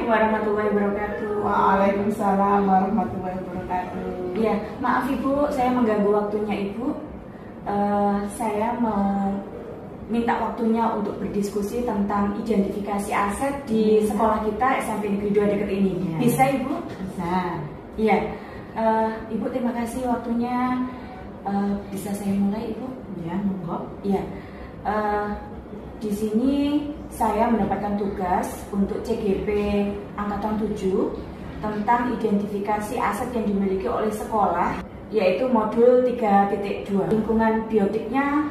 Assalamualaikum warahmatullahi wabarakatuh. Waalaikumsalam warahmatullahi wabarakatuh. Ya, maaf Ibu, saya mengganggu waktunya Ibu. Saya mau minta waktunya untuk berdiskusi tentang identifikasi aset di sekolah kita SMP Negeri 2 dekat ini. Ya. Bisa Ibu? Bisa. Iya. Ibu terima kasih waktunya. Bisa saya mulai Ibu? Ya, monggo. Iya. Di sini saya mendapatkan tugas untuk CGP Angkatan 7 tentang identifikasi aset yang dimiliki oleh sekolah, yaitu modul 3.2. Lingkungan biotiknya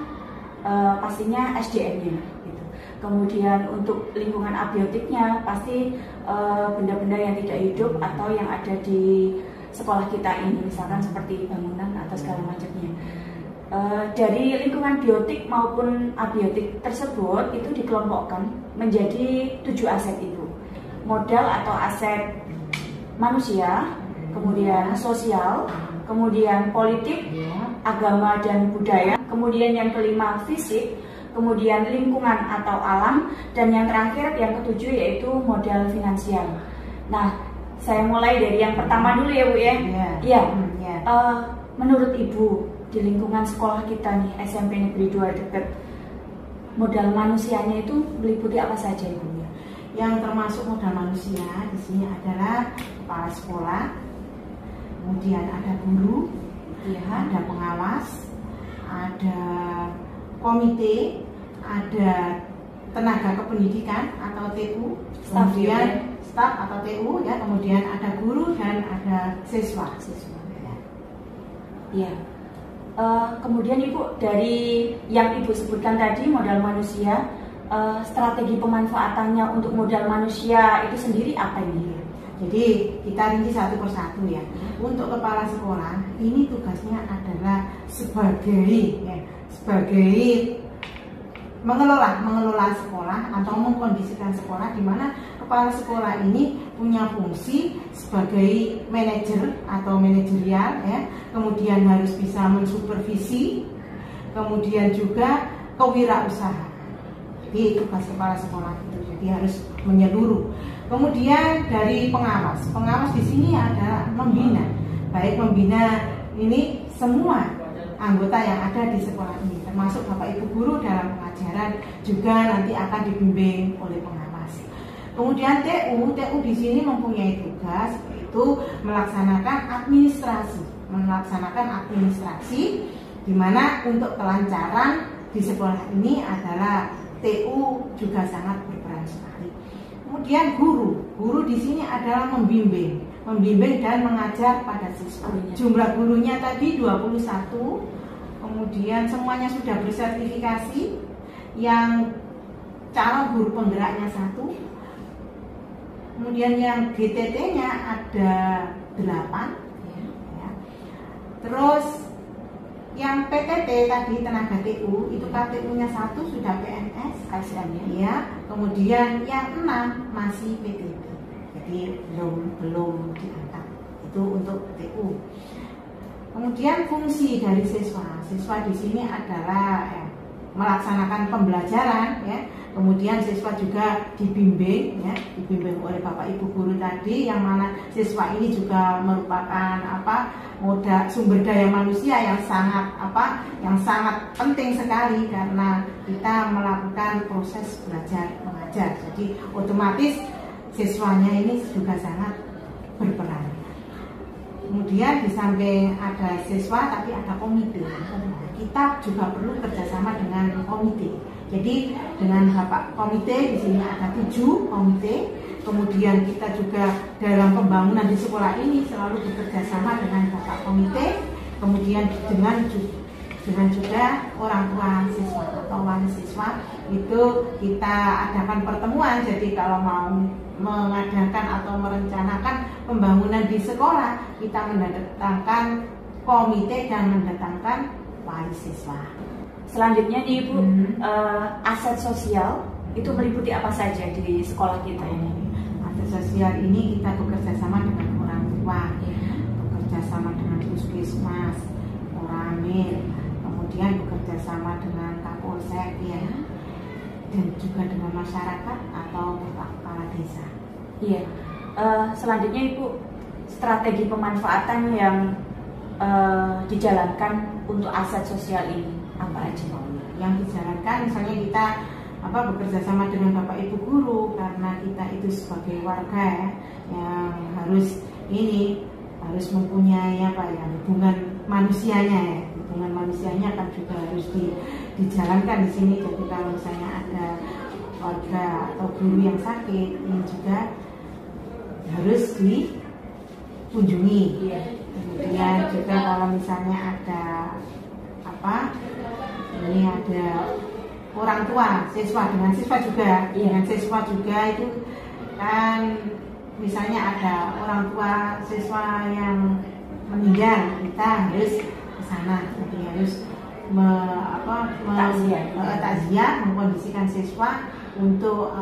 pastinya SDM-nya gitu. Kemudian untuk lingkungan abiotiknya pasti benda-benda yang tidak hidup atau yang ada di sekolah kita ini, misalkan seperti bangunan atau segala macamnya. Dari lingkungan biotik maupun abiotik tersebut itu dikelompokkan menjadi 7 aset Ibu. Modal atau aset manusia, kemudian sosial, kemudian politik, agama dan budaya, kemudian yang kelima fisik, kemudian lingkungan atau alam, dan yang terakhir yang ketujuh yaitu modal finansial. Nah, saya mulai dari yang pertama dulu ya Bu ya. Iya. Menurut Ibu, di lingkungan sekolah kita nih SMP Negeri 2 dekat, modal manusianya itu meliputi apa saja Ibu? Yang termasuk modal manusia di sini adalah kepala sekolah, kemudian ada guru, ada pengawas, ada komite, ada tenaga kependidikan atau TU, kemudian staf atau TU ya, kemudian ada guru dan ada siswa. Ya. Kemudian Ibu, dari yang Ibu sebutkan tadi modal manusia, strategi pemanfaatannya untuk modal manusia itu sendiri apa ini? Jadi kita rinci satu persatu ya. Untuk kepala sekolah ini tugasnya adalah sebagai mengelola sekolah atau mengkondisikan sekolah, di mana kepala sekolah ini punya fungsi sebagai manajer atau manajerial ya, kemudian harus bisa mensupervisi, kemudian juga kewirausahaan. Jadi tugas kepala sekolah itu jadi harus menyeluruh. Kemudian dari pengawas di sini adalah membina, baik membina ini semua anggota yang ada di sekolah ini, termasuk Bapak Ibu guru dalam pengajaran juga nanti akan dibimbing oleh pengawas. Kemudian TU di sini mempunyai tugas yaitu melaksanakan administrasi, di mana untuk kelancaran di sekolah ini adalah TU juga sangat berperan sekali. Kemudian guru di sini adalah membimbing dan mengajar pada siswa. Jumlah gurunya tadi 21, kemudian semuanya sudah bersertifikasi. Yang calon guru penggeraknya 1, kemudian yang GTT-nya ada 8 ya. Terus yang PTT tadi tenaga TU itu KTU-nya 1 sudah PNS ya. Kemudian yang 6 masih PTT. Jadi belum diangkat. Itu untuk TU. Kemudian fungsi dari siswa di sini adalah melaksanakan pembelajaran ya. Kemudian siswa juga dibimbing dibimbing oleh Bapak Ibu guru tadi, yang mana siswa ini juga merupakan sumber daya manusia yang sangat penting sekali, karena kita melakukan proses belajar mengajar. Jadi otomatis siswanya ini juga sangat berperan. Kemudian di samping ada siswa tapi ada komite. Kita juga perlu kerjasama dengan komite. Jadi dengan Bapak komite di sini ada 7 komite. Kemudian kita juga dalam pembangunan di sekolah ini selalu bekerjasama dengan Bapak komite. Kemudian dengan juga orang tua siswa atau wali siswa itu kita adakan pertemuan. Jadi kalau mau mengadakan atau merencanakan pembangunan di sekolah, kita mendatangkan komite dan mendatangkan wali siswa. Selanjutnya nih Ibu, aset sosial itu meliputi apa saja di sekolah kita ini? Aset sosial ini kita bekerja sama dengan orang tua, bekerja sama dengan puskesmas, Koramil, kemudian bekerja sama dengan Kapolsek ya, dan juga dengan masyarakat atau kepala desa. Iya. Selanjutnya Ibu, strategi pemanfaatan yang dijalankan untuk aset sosial ini apa aja? Yang dijalankan misalnya kita bekerja sama dengan Bapak Ibu guru, karena kita itu sebagai warga ya, yang harus mempunyai hubungan manusianya kan juga harus dijalankan di sini. Jadi kalau misalnya ada warga atau guru yang sakit, ini juga harus dikunjungi. Kemudian juga kalau misalnya ada ada orang tua siswa dengan siswa juga, itu kan misalnya ada orang tua siswa yang meninggal, kita harus ke sana. Jadi harus takziah, mengkondisikan siswa untuk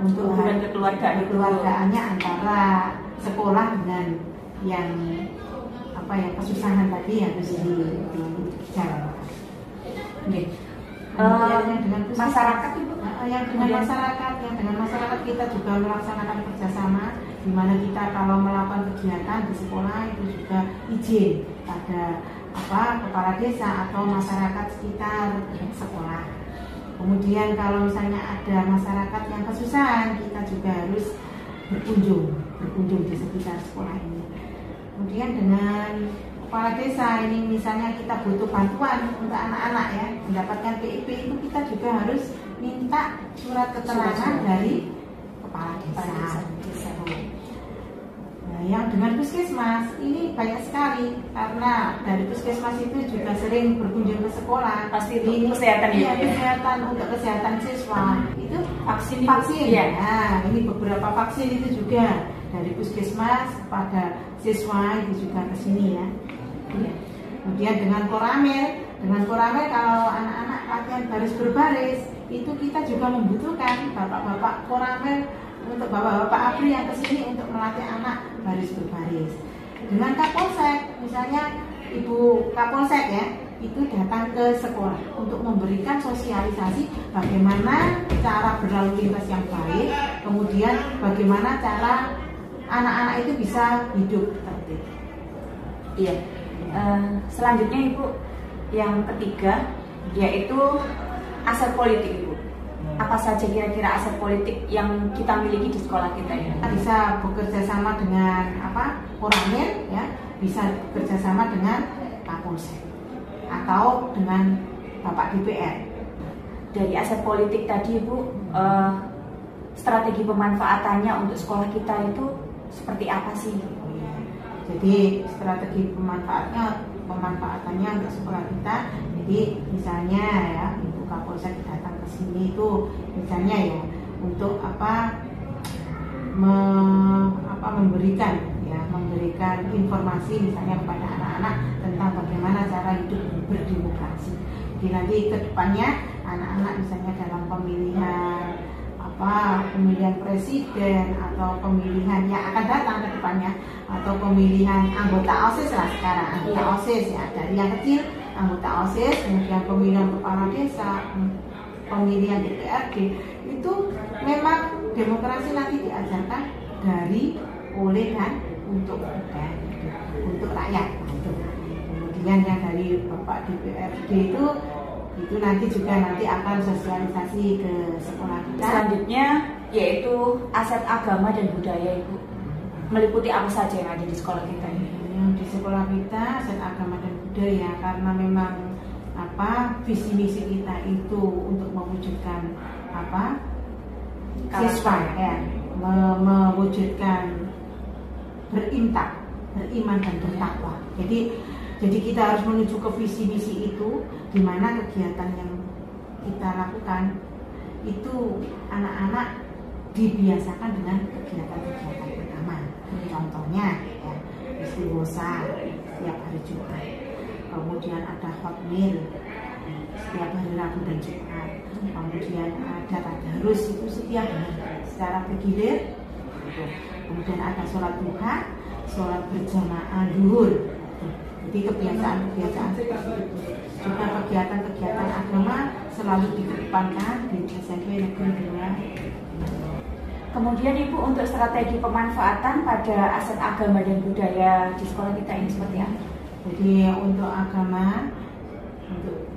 untuk kekeluargaannya antara sekolah dengan yang kesusahan tadi harus dijalankan. Masyarakat Ibu, yang dengan masyarakat kita juga melaksanakan kerjasama, di mana kita kalau melakukan kegiatan di sekolah itu juga izin pada kepala desa atau masyarakat sekitar sekolah. Kemudian kalau misalnya ada masyarakat yang kesusahan, kita juga harus berkunjung di sekitar sekolah ini. Kemudian dengan kepala desa ini misalnya kita butuh bantuan untuk anak-anak ya, mendapatkan PIP, itu kita juga harus minta surat keterangan dari kepala desa. Nah, yang dengan puskesmas ini banyak sekali, karena dari puskesmas itu juga sering berkunjung ke sekolah. Pasti ini kesehatan untuk kesehatan siswa itu vaksin. Ya. Nah, ini beberapa vaksin itu juga dari puskesmas kepada siswa itu juga ke sini ya. Kemudian dengan koramil kalau anak-anak latihan baris berbaris, itu kita juga membutuhkan bapak-bapak koramil, untuk bapak-bapak ABRI yang kesini untuk melatih anak baris berbaris. Dengan Kapolsek, misalnya Ibu Kapolsek ya, itu datang ke sekolah untuk memberikan sosialisasi bagaimana cara berlalu lintas yang baik, kemudian bagaimana cara anak-anak itu bisa hidup tertib. Iya. Selanjutnya Ibu, yang ketiga yaitu aset politik Ibu. Apa saja kira-kira aset politik yang kita miliki di sekolah kita ya? Bisa bekerja sama dengan koramil ya, bisa bekerja sama dengan Kapolsek atau dengan Bapak DPR. Dari aset politik tadi Ibu, strategi pemanfaatannya untuk sekolah kita itu seperti apa sih? Jadi strategi pemanfaatannya untuk sekolah kita. Jadi misalnya ya, Ibu Kapolsek datang ke sini itu misalnya ya untuk memberikan informasi misalnya kepada anak-anak tentang bagaimana cara hidup berdemokrasi. Jadi nanti ke depannya anak-anak misalnya dalam pemilihan presiden atau pemilihan yang akan datang ke depannya, atau pemilihan anggota OSIS lah sekarang, anggota OSIS ya, dari yang kecil anggota OSIS, kemudian pemilihan kepala desa, pemilihan DPRD, itu memang demokrasi nanti diajarkan dari, oleh dan untuk rakyat. Kemudian yang dari Bapak DPRD itu nanti akan sosialisasi ke sekolah kita. Selanjutnya yaitu aset agama dan budaya Ibu. Meliputi apa saja yang ada di sekolah kita ini? Di sekolah kita aset agama dan budaya, karena memang visi misi kita itu untuk mewujudkan siswa ya, mewujudkan beriman dan bertakwa. Jadi kita harus menuju ke visi misi itu, di mana kegiatan yang kita lakukan itu anak-anak dibiasakan dengan kegiatan-kegiatan agama. Contohnya ya, istighosa setiap hari Jumat, kemudian ada hotmail setiap hari Rabu dan Jumat, kemudian ada tadarus itu setiap hari secara bergilir, kemudian ada sholat duha, sholat berjamaah zuhur. Jadi kebiasaan-kebiasaan seperti itu. Juga kegiatan-kegiatan agama selalu dikedepankan di SMP Negeri 2. Kemudian Ibu, untuk strategi pemanfaatan pada aset agama dan budaya di sekolah kita ini seperti apa? Jadi untuk agama, untuk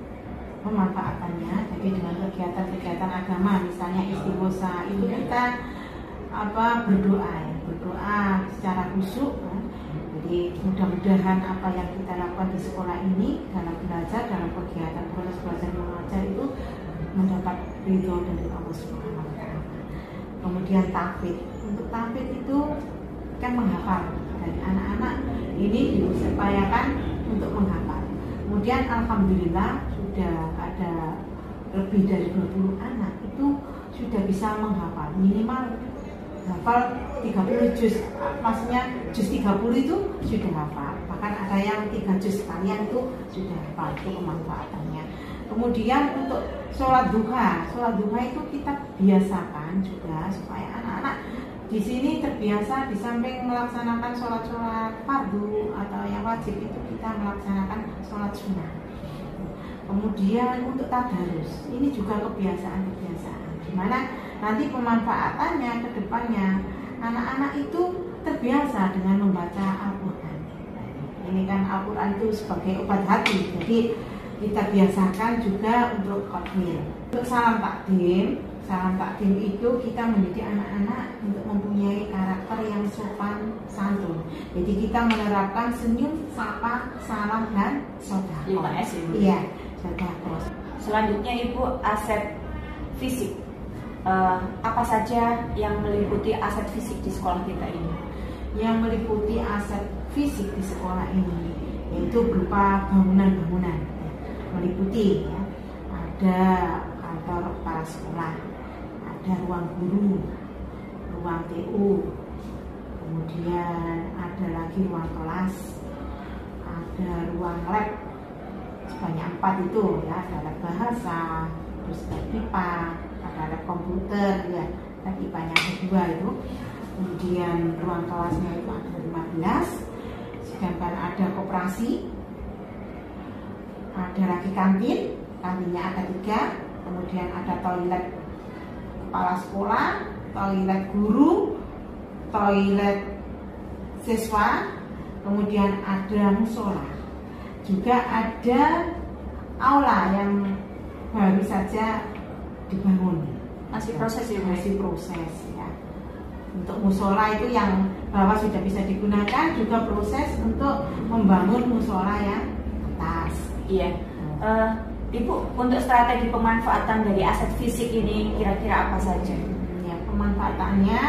pemanfaatannya, jadi dengan kegiatan-kegiatan agama, misalnya istighosa, itu kita berdoa secara khusyuk. Jadi mudah-mudahan apa yang kita lakukan di sekolah ini dalam belajar, dalam kegiatan proses belajar mengajar itu mendapat ridho dari Allah Subhanahu wa Ta'ala. Kemudian tahfidz. Untuk tahfidz itu kan menghafal. Dari anak-anak ini diupayakan untuk menghafal. Kemudian alhamdulillah sudah ada lebih dari 20 anak itu sudah bisa menghafal, minimal hafal 30 juz, maksudnya juz 30 itu sudah hafal. Bahkan ada yang 3 juz sekalian itu sudah hafal, itu pemanfaatannya. Kemudian untuk sholat duha itu kita biasakan juga supaya anak-anak di sini terbiasa, di samping melaksanakan sholat-sholat fardu atau yang wajib itu kita melaksanakan sholat sunnah. Kemudian untuk tadarus ini juga kebiasaan-kebiasaan, dimana nanti pemanfaatannya ke depannya anak-anak itu terbiasa dengan membaca Al-Quran. Ini kan Al-Quran itu sebagai obat hati, jadi kita biasakan juga untuk khotmil. Untuk salam takdim itu kita mendidik anak-anak untuk mempunyai karakter yang sopan santun. Jadi kita menerapkan senyum, sapa, salam, dan sedekah. Iya, sedekah. Selanjutnya Ibu, aset fisik. Apa saja yang meliputi aset fisik di sekolah kita ini? Yang meliputi aset fisik di sekolah ini yaitu berupa bangunan-bangunan. Meliputi ya, ada kantor kepala sekolah, ada ruang guru, ruang TU, kemudian ada lagi ruang kelas, ada ruang lab sebanyak 4 itu ya, ada lab bahasa, terus lab IPA, ada lab komputer ya, lab IPA-nya ada 2 itu. Kemudian ruang kelasnya itu ada 15, sedangkan ada koperasi, ada lagi kantinnya ada 3, kemudian ada toilet kepala sekolah, toilet guru, toilet siswa, kemudian ada musola, juga ada aula yang baru saja dibangun, masih proses ya, ya. Untuk musola itu yang bawah sudah bisa digunakan, juga proses untuk membangun musola yang atas. Iya. Ibu, untuk strategi pemanfaatan dari aset fisik ini kira-kira apa saja? Ya, pemanfaatannya,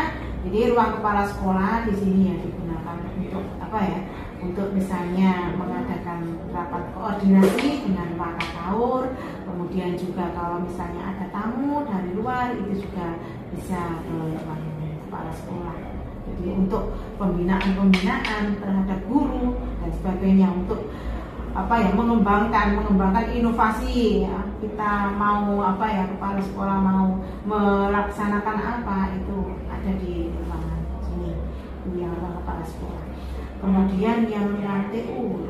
jadi ruang kepala sekolah di sini ya digunakan untuk apa ya? Untuk misalnya mengadakan rapat koordinasi dengan wakataur, kemudian juga kalau misalnya ada tamu dari luar itu juga bisa ke ruang kepala sekolah. Jadi untuk pembinaan terhadap guru dan sebagainya, untuk mengembangkan inovasi ya. Kita mau kepala sekolah mau melaksanakan apa itu ada di ruangan sini, yang ruang kepala sekolah. Kemudian yang ruang TU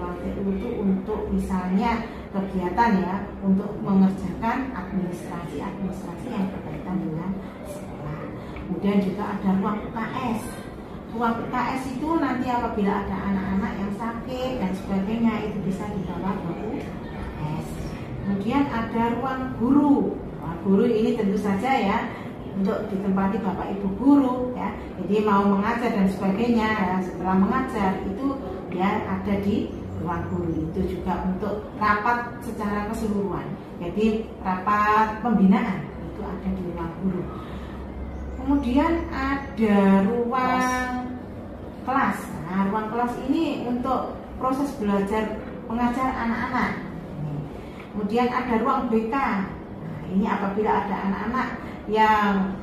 itu untuk misalnya kegiatan ya, untuk mengerjakan administrasi yang berkaitan dengan sekolah. Kemudian juga ada ruang UKS. Ruang UKS itu nanti apabila ada anak-anak yang sakit dan sebagainya itu bisa dibawa ke UKS. Kemudian ada ruang guru. Ruang guru ini tentu saja ya untuk ditempati bapak ibu guru ya. Jadi mau mengajar dan sebagainya ya, setelah mengajar itu ya ada di ruang guru. Itu juga untuk rapat secara keseluruhan. Jadi rapat pembinaan itu ada di ruang guru. Kemudian ada ruang kelas. Nah, ruang kelas ini untuk proses belajar mengajar anak-anak. Kemudian ada ruang BK. Nah, ini apabila ada anak-anak yang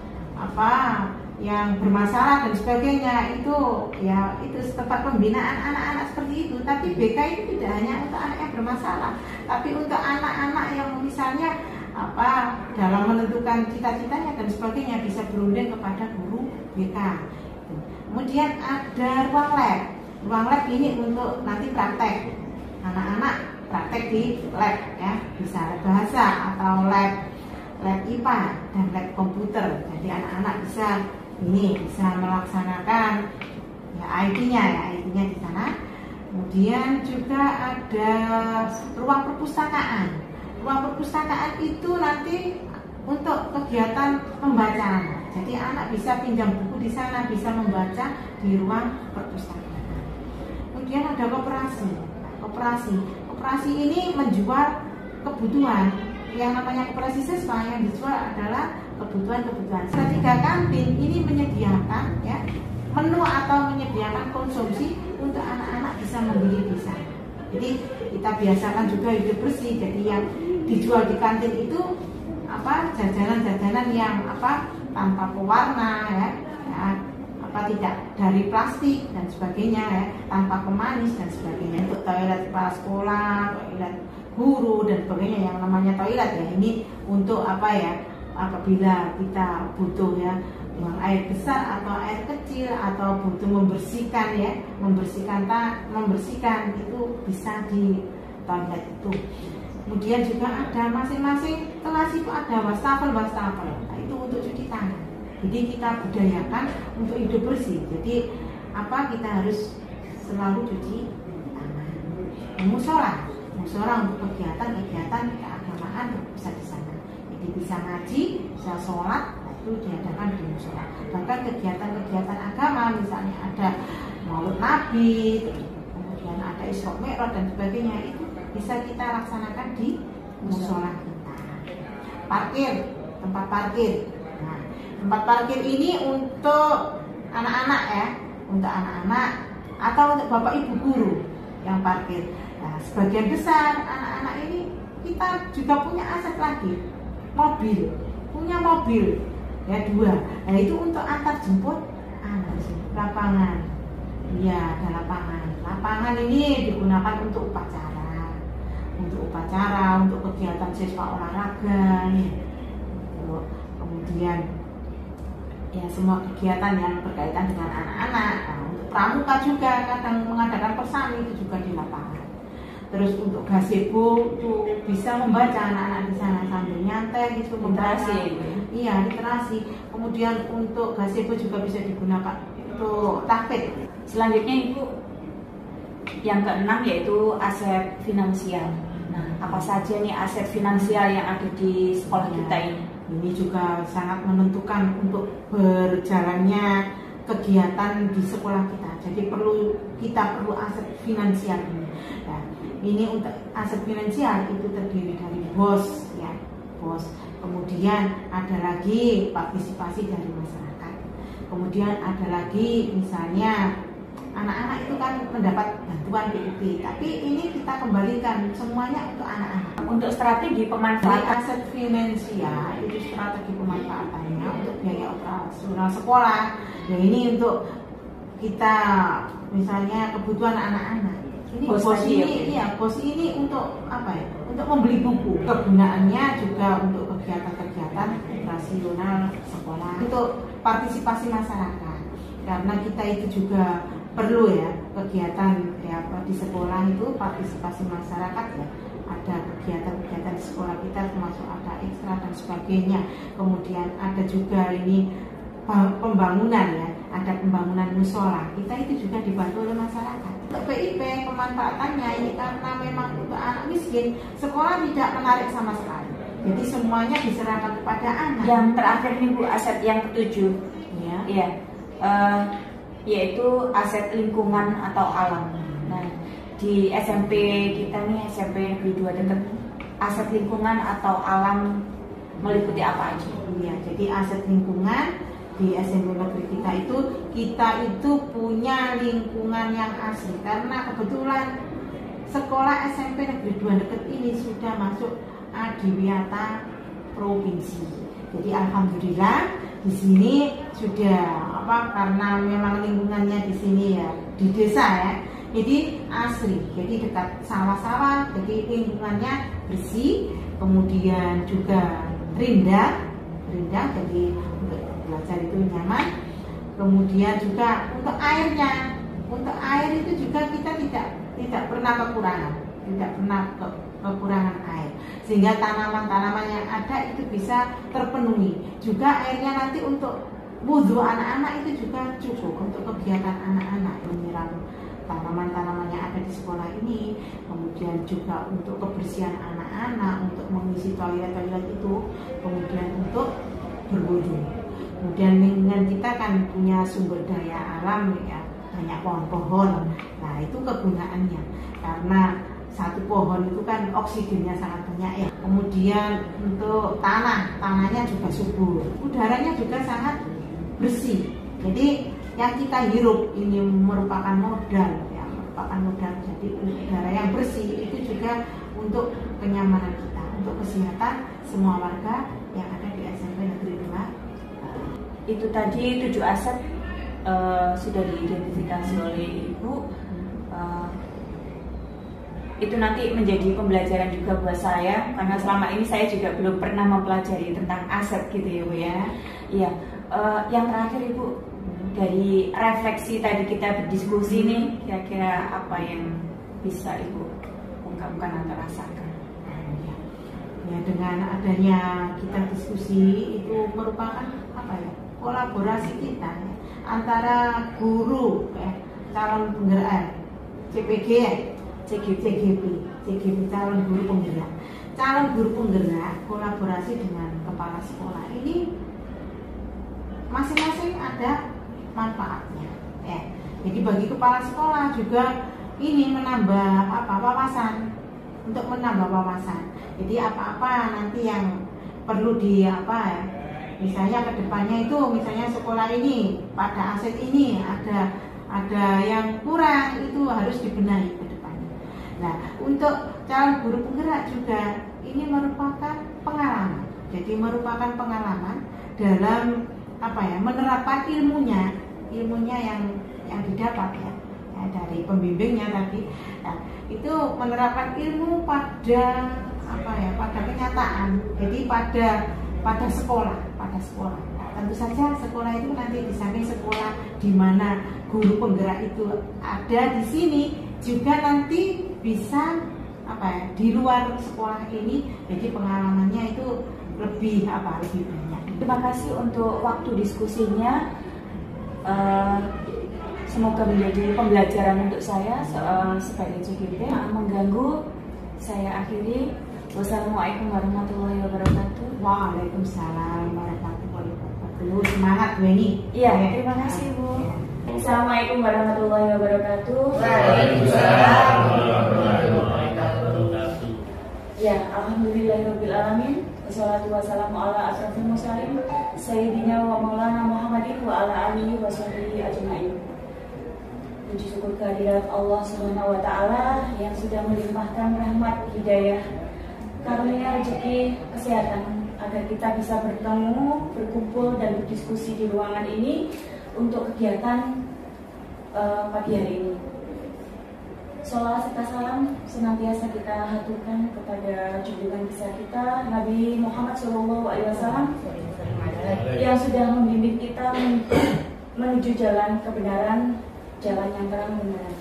yang bermasalah dan sebagainya, itu ya itu tempat pembinaan anak-anak seperti itu. Tapi BK itu tidak hanya untuk anak yang bermasalah, tapi untuk anak-anak yang misalnya dalam menentukan cita-citanya dan sebagainya bisa berunding kepada guru BK. Kemudian ada ruang lab. Ruang lab ini untuk nanti praktek. Anak-anak praktek di lab ya, bisa lab bahasa atau lab IPA dan lab komputer. Jadi anak-anak bisa ini bisa melaksanakan ya ID-nya di sana. Kemudian juga ada ruang perpustakaan. Ruang perpustakaan itu nanti untuk kegiatan pembacaan. Jadi anak bisa pinjam buku di sana, bisa membaca di ruang perpustakaan. Kemudian ada koperasi ini menjual kebutuhan. Yang namanya koperasi siswa yang dijual adalah kebutuhan-kebutuhan. Ketiga kantin ini menyediakan ya menu atau menyediakan konsumsi untuk anak-anak bisa membeli di sana. Jadi kita biasakan juga hidup bersih. Jadi yang dijual di kantin itu jajanan-jajanan yang tanpa pewarna ya, tidak dari plastik dan sebagainya ya, tanpa pemanis dan sebagainya. Untuk toilet kepala sekolah, toilet guru dan sebagainya, yang namanya toilet ya, ini untuk apabila kita butuh ya buang air besar atau air kecil atau butuh membersihkan itu bisa di toilet itu. Kemudian juga ada masing-masing kelas itu ada wastafel. Nah, itu untuk cuci tangan. Jadi kita budayakan untuk hidup bersih. Jadi kita harus selalu cuci tangan. Musola untuk kegiatan keagamaan bisa di sana. Jadi bisa ngaji, bisa sholat, itu diadakan di musola. Bahkan kegiatan agama, misalnya ada Maulid Nabi, kemudian ada Isra Mi'raj dan sebagainya, itu bisa kita laksanakan di musola kita. Tempat parkir. Nah, tempat parkir ini untuk anak-anak ya, atau untuk bapak ibu guru yang parkir. Nah, sebagian besar anak-anak ini kita juga punya aset lagi, punya mobil ya 2. Nah, itu untuk antar jemput anak. Lapangan, ya ada lapangan ini digunakan untuk upacara, untuk kegiatan siswa olahraga ya. Kemudian ya semua kegiatan yang berkaitan dengan anak-anak. Nah, untuk pramuka juga kadang mengadakan persami itu juga di lapangan. Terus untuk gazebo itu bisa membaca anak-anak di sana sambil nyantai gitu, membaca. Iya, literasi. Kemudian untuk gazebo juga bisa digunakan untuk tahfidz. Selanjutnya Ibu, yang keenam yaitu aset finansial. Nah, apa saja nih aset finansial yang ada di sekolah kita ini? Ini juga sangat menentukan untuk berjalannya kegiatan di sekolah kita. Jadi kita perlu aset finansial ini. Nah, ini untuk aset finansial itu terdiri dari bos. Kemudian ada lagi partisipasi dari masyarakat. Kemudian ada lagi misalnya anak-anak itu kan mendapat bantuan PUP, tapi ini kita kembalikan semuanya untuk anak-anak. Untuk strategi pemanfaatan aset finansial itu strategi pemanfaatannya untuk biaya operasional sekolah. Ya ini untuk kita misalnya kebutuhan anak-anak. Ini bos ini untuk untuk membeli buku. Kegunaannya juga untuk kegiatan-kegiatan operasional sekolah, untuk partisipasi masyarakat. Karena kita itu juga perlu ya kegiatan di sekolah itu partisipasi masyarakat ya. Ada kegiatan-kegiatan di sekolah kita termasuk ada ekstra dan sebagainya. Kemudian ada juga ini pembangunan ya, ada pembangunan musola. Kita itu juga dibantu oleh masyarakat. Untuk PIP pemanfaatannya ini karena memang untuk anak miskin, sekolah tidak menarik sama sekali. Jadi semuanya diserahkan kepada anak. Yang terakhir nih Bu, aset yang ketujuh. Ya. Yaitu aset lingkungan atau alam. Nah, di SMP kita nih, SMP Negeri 2 dekat, aset lingkungan atau alam meliputi apa aja? Iya, jadi aset lingkungan di SMP Negeri kita itu punya lingkungan yang asli karena kebetulan sekolah SMP Negeri 2 dekat ini sudah masuk Adiwiyata provinsi. Jadi alhamdulillah di sini sudah karena memang lingkungannya di sini ya di desa ya. Jadi asri, jadi dekat sawah-sawah, jadi lingkungannya bersih, kemudian juga rindang, jadi untuk belajar itu nyaman. Kemudian juga untuk airnya, untuk air itu juga kita tidak pernah kekurangan air, sehingga tanaman-tanaman yang ada itu bisa terpenuhi. Juga airnya nanti untuk wudhu anak-anak itu juga cukup untuk kegiatan anak-anak, menyiram tanaman-tanaman yang ada di sekolah ini, kemudian juga untuk kebersihan anak-anak, untuk mengisi toilet-toilet itu, kemudian untuk berwudhu. Kemudian lingkungan kita kan punya sumber daya alam ya, banyak pohon-pohon. Nah itu kegunaannya, karena satu pohon itu kan oksigennya sangat banyak ya. Kemudian untuk tanahnya juga subur, udaranya juga sangat bersih. Jadi yang kita hirup ini merupakan modal ya, merupakan modal. Jadi udara yang bersih itu juga untuk kenyamanan kita, untuk kesehatan semua warga yang ada di SMP Negeri 2. Itu tadi 7 aset sudah diidentifikasi oleh Ibu. Itu nanti menjadi pembelajaran juga buat saya, karena selama ini saya juga belum pernah mempelajari tentang aset gitu ya Bu ya. Iya. Yang terakhir Ibu, dari refleksi tadi kita berdiskusi nih, kira-kira apa yang bisa Ibu ungkapkan atau rasakan? Ya, dengan adanya kita diskusi itu merupakan apa ya, kolaborasi kita ya, antara guru ya, calon penggerak CPG ya, CGP calon guru penggerak kolaborasi dengan kepala sekolah. Ini masing-masing ada manfaatnya ya. Jadi bagi kepala sekolah juga ini menambah wawasan, untuk menambah wawasan. Jadi apa-apa nanti yang perlu misalnya kedepannya itu, misalnya sekolah ini pada aset ini ada yang kurang, itu harus dibenahi ke depannya. Nah, untuk calon guru penggerak juga ini merupakan pengalaman. Jadi merupakan pengalaman dalam menerapkan ilmunya yang didapat ya dari pembimbingnya tadi. Nah, itu menerapkan ilmu pada kenyataan. Jadi pada sekolah. Nah, tentu saja sekolah itu nanti di samping sekolah di mana guru penggerak itu ada di sini, juga nanti bisa di luar sekolah ini. Jadi pengalamannya itu lebih banyak. Terima kasih untuk waktu diskusinya. Semoga menjadi pembelajaran untuk saya sebagai CGP. Mengganggu, saya akhiri. Wassalamualaikum warahmatullahi wabarakatuh. Waalaikumsalam warahmatullahi wabarakatuh. Semangat Bu Eni. Iya, terima kasih Bu. Assalamualaikum warahmatullahi wabarakatuh. Waalaikumsalam warahmatullahi wabarakatuh. Ya, alhamdulillahirabbil alamin. Wassalatu wassalamu ala asrofil mursalin sayyidina wa maulana Muhammadin wa ala alihi wa sahbihi ajma'in. Puji syukur kehadirat Allah Subhanahu wa taala yang sudah melimpahkan rahmat, hidayah, karunia, rezeki, kesehatan agar kita bisa bertemu, berkumpul dan berdiskusi di ruangan ini untuk kegiatan pagi hari ini. Sholawat serta salam senantiasa kita haturkan kepada junjungan besar kita Nabi Muhammad SAW yang sudah membimbing kita menuju jalan kebenaran, jalan yang terang beneran.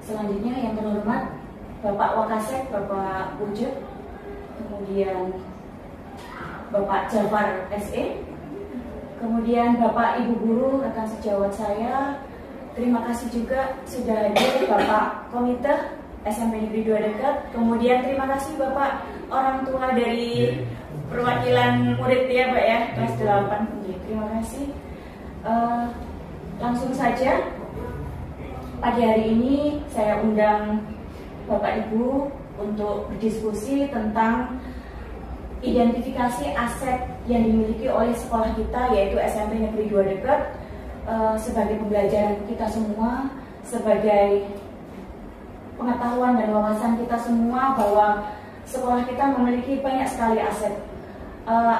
Selanjutnya yang terhormat Bapak Wakasek, Bapak Wujud, kemudian Bapak Jafar SE, kemudian Bapak Ibu Guru, rekan sejawat saya. Terima kasih juga sudah hadir Bapak Komite SMP Negeri 2 Dekat. Kemudian terima kasih Bapak orang tua dari perwakilan murid ya Pak ya, kelas 8. Terima kasih. Langsung saja, pagi hari ini saya undang Bapak Ibu untuk berdiskusi tentang identifikasi aset yang dimiliki oleh sekolah kita, yaitu SMP Negeri 2 Dekat, sebagai pembelajaran kita semua, sebagai pengetahuan dan wawasan kita semua bahwa sekolah kita memiliki banyak sekali aset.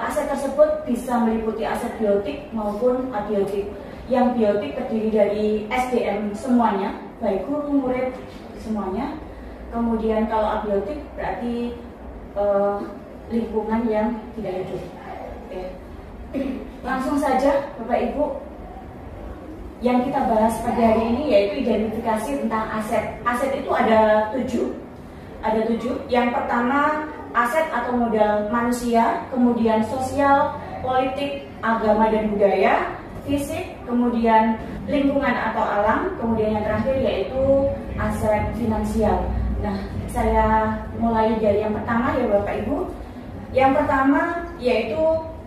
Aset tersebut bisa meliputi aset biotik maupun abiotik. Yang biotik terdiri dari SDM semuanya, baik guru, murid, semuanya. Kemudian kalau abiotik berarti lingkungan yang tidak hidup. Langsung saja Bapak Ibu, yang kita bahas pada hari ini yaitu identifikasi tentang aset. Aset itu ada 7. Yang pertama aset atau modal manusia, kemudian sosial, politik, agama dan budaya, fisik, kemudian lingkungan atau alam, kemudian yang terakhir yaitu aset finansial. Nah, saya mulai dari yang pertama ya Bapak Ibu. Yang pertama yaitu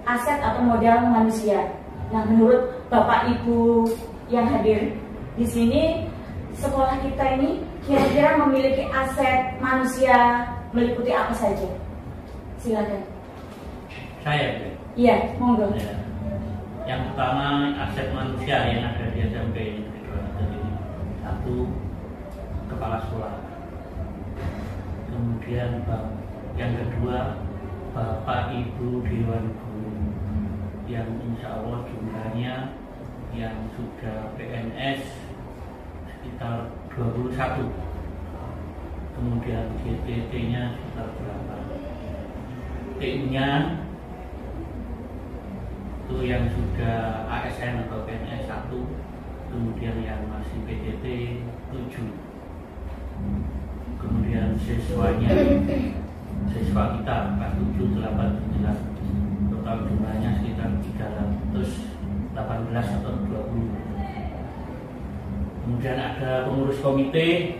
aset atau modal manusia. Nah, menurut Bapak Ibu yang hadir di sini, sekolah kita ini kira-kira memiliki aset manusia meliputi apa saja? Silakan. Saya. Iya, monggo. Ya. Yang pertama aset manusia yang ada di SMP ini. Satu, kepala sekolah. Kemudian yang kedua, Bapak Ibu Dewan Guru yang insya Allah jumlahnya yang sudah PNS sekitar 21. Kemudian GTT-nya sekitar berapa? TU-nya itu yang sudah ASN atau PNS 1, kemudian yang masih PDT 7, kemudian siswanya, siswa kita kelas 7, 8, 9, total jumlahnya sekitar 318 atau 20. Kemudian ada pengurus komite,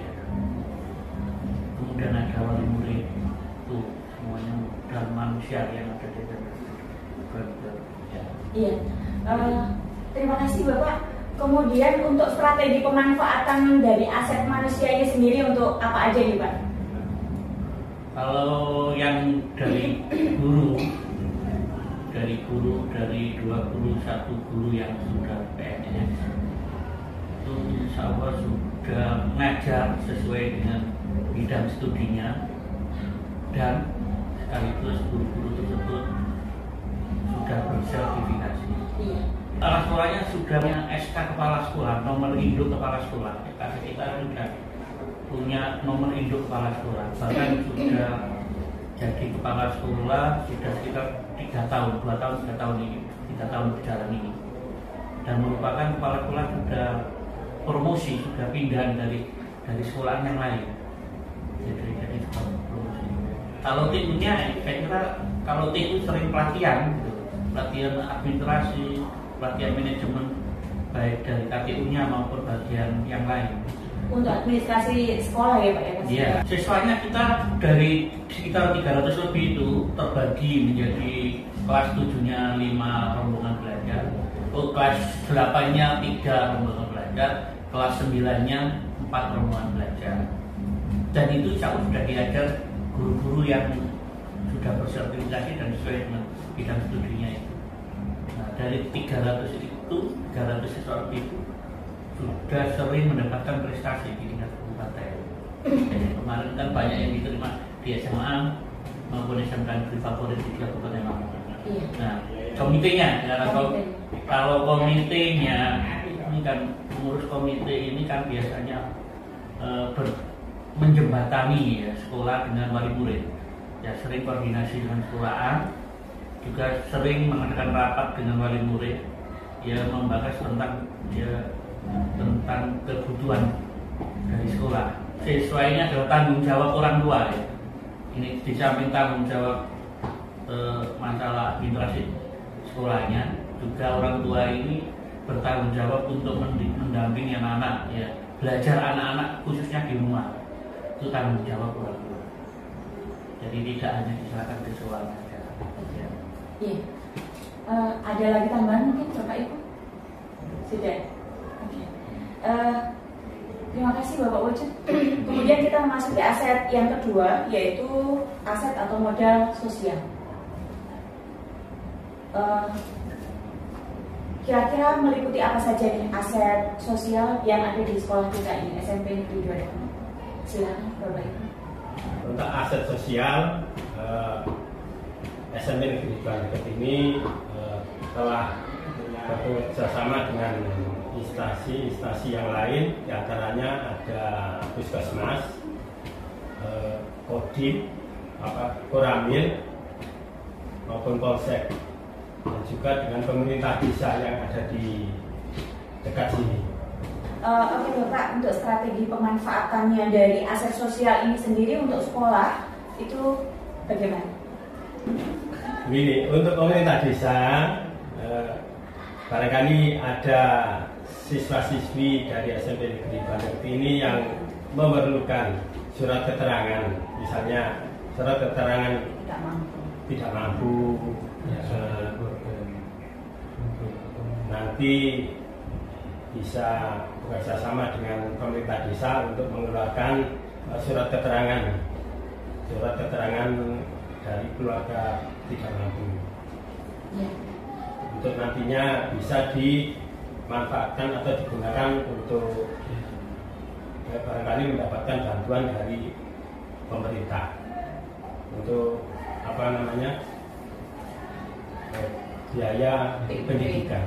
kemudian ada wali murid, itu semuanya dan manusia yang ada di dalam. Iya, terima kasih Bapak. Kemudian untuk strategi pemanfaatan dari aset manusia ini sendiri untuk apa aja nih Pak? Kalau yang dari guru, dari 21 guru yang sudah PNS, itu insya Allah sudah mengajar sesuai dengan bidang studinya, dan sekaligus guru-guru tersebut sudah bersertifikasi. Iya. Kepala sekolahnya sudah punya SK kepala sekolah, nomor induk kepala sekolah. Karena kita sudah punya nomor induk kepala sekolah, bahkan sudah jadi kepala sekolah sudah sekitar 3 tahun, 2 tahun, 3 tahun ini, 3 tahun berjalan ini, dan merupakan kepala sekolah sudah promosi, sudah pindah dari sekolah yang lain. Jadi promosi. Kalau timnya, saya kira kalau tim itu sering pelatihan, gitu. Pelatihan administrasi, pelatihan manajemen, baik dari KTU-nya maupun bagian yang lain. Untuk administrasi sekolah ya Pak ya? Iya, siswanya kita dari sekitar 300 lebih itu terbagi menjadi kelas 7-nya 5 rombongan belajar, kelas 8-nya 3 rombongan belajar, kelas 9-nya 4 rombongan belajar. Dan itu insya Allah sudah diajar guru-guru yang sudah bersertifikasi dan sesuai dengan bidang studinya itu. Nah, dari 300 siswa itu sudah sering mendapatkan prestasi di tingkat kabupaten. Jadi kemarin kan banyak yang diterima di SMA maupun SMK negeri favorit di Kabupaten Lamongan. Iya. Nah, komitenya, kalau komitenya ini kan pengurus komite ini kan biasanya menjembatani ya sekolah dengan wali murid. Ya sering koordinasi dengan sekolahan, juga sering mengadakan rapat dengan wali murid, ya membahas tentang kebutuhan dari sekolah. Siswa ini adalah tanggung jawab orang tua ya. Ini di samping tanggung jawab masalah administrasi sekolahnya, juga orang tua ini bertanggung jawab untuk mendampingi anak-anak ya, belajar anak-anak khususnya di rumah. Itu tanggung jawab orang tua. Jadi tidak hanya diserahkan ke sekolah saja. Ya. Iya. Ada lagi tambahan mungkin Bapak Ibu? Sudah. Oke. Terima kasih Bapak Wujud. Kemudian kita masuk ke aset yang kedua, yaitu aset atau modal sosial. Kira-kira meliputi apa saja nih aset sosial yang ada di sekolah kita ini, SMP Negeri 2. Silakan Bapak Ibu. Untuk aset sosial, SMP Negeri 2 ini telah bekerjasama dengan instansi yang lain, diantaranya ada Puskesmas, Kodim, Koramil, maupun Polsek, dan juga dengan pemerintah desa yang ada di dekat sini. Oke Bapak, untuk strategi pemanfaatannya dari aset sosial ini sendiri untuk sekolah itu bagaimana? Begini, untuk pemerintah desa barangkali ada siswa-siswi dari SMP Negeri Banekti ini yang memerlukan surat keterangan, misalnya surat keterangan tidak mampu nanti bisa bekerja sama dengan pemerintah desa untuk mengeluarkan surat keterangan dari keluarga tidak mampu untuk nantinya bisa dimanfaatkan atau digunakan untuk barangkali mendapatkan bantuan dari pemerintah untuk biaya pendidikan.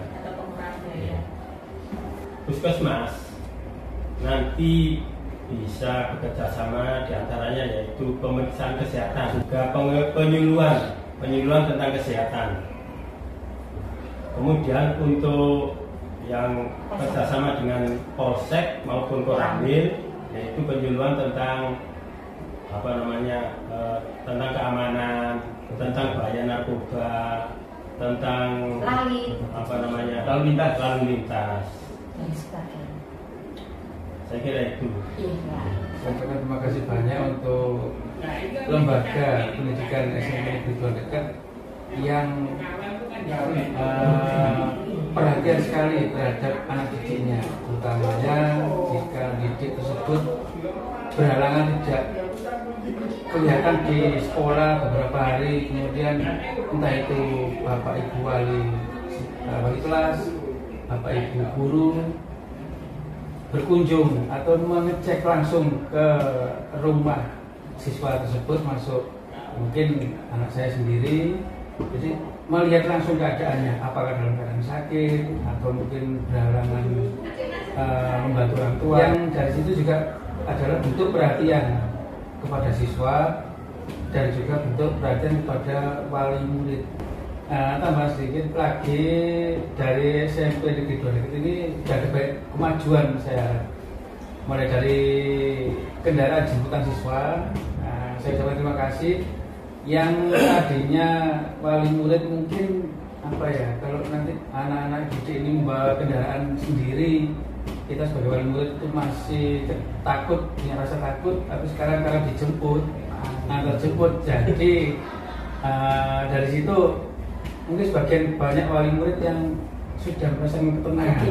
Puskesmas nanti bisa bekerja sama diantaranya yaitu pemeriksaan kesehatan, juga penyuluhan tentang kesehatan. Kemudian untuk yang kerjasama dengan Polsek maupun Koramil yaitu penyuluhan tentang tentang keamanan, tentang bahaya narkoba, tentang lalu lintas. Saya kira itu. Terima kasih banyak untuk lembaga pendidikan SMP Negeri Banekti yang perhatian sekali terhadap anak didiknya, utamanya jika didik tersebut berhalangan tidak kelihatan di sekolah beberapa hari, kemudian entah itu bapak ibu wali kelas, bapak ibu guru berkunjung atau mengecek langsung ke rumah siswa tersebut, masuk mungkin anak saya sendiri, jadi melihat langsung keadaannya, apakah dalam keadaan sakit atau mungkin berhalangan membantu orang tua. Yang dari situ juga adalah bentuk perhatian kepada siswa dan juga bentuk perhatian kepada wali murid. Tambah sedikit lagi, dari SMP Negeri Banekti ini sudah ada banyak kemajuan saya, mulai dari kendaraan jemputan siswa. Saya ucapkan terima kasih. Yang tadinya wali murid mungkin kalau nanti anak-anak didik ini membawa kendaraan sendiri, kita sebagai wali murid itu masih takut, punya rasa takut. Tapi sekarang karena dijemput, terjemput, jadi dari situ mungkin sebagian banyak wali murid yang sudah merasakan ketenangan.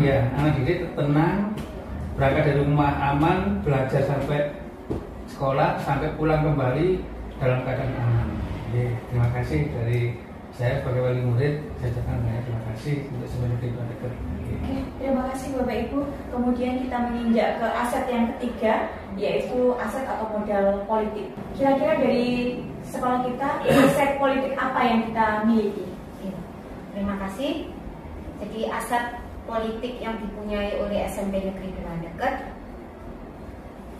Ya, anak didik tenang, berangkat dari rumah aman, belajar sampai sekolah, sampai pulang kembali dalam keadaan aman. Terima kasih dari saya sebagai wali murid. Saya ucapkan banyak terima kasih untuk semuanya di Banekti. Terima kasih Bapak Ibu. Kemudian kita menginjak ke aset yang ketiga, yaitu aset atau modal politik. Kira-kira dari sekolah kita, aset politik apa yang kita miliki? Terima kasih. Jadi aset politik yang dipunyai oleh SMP Negeri Banekti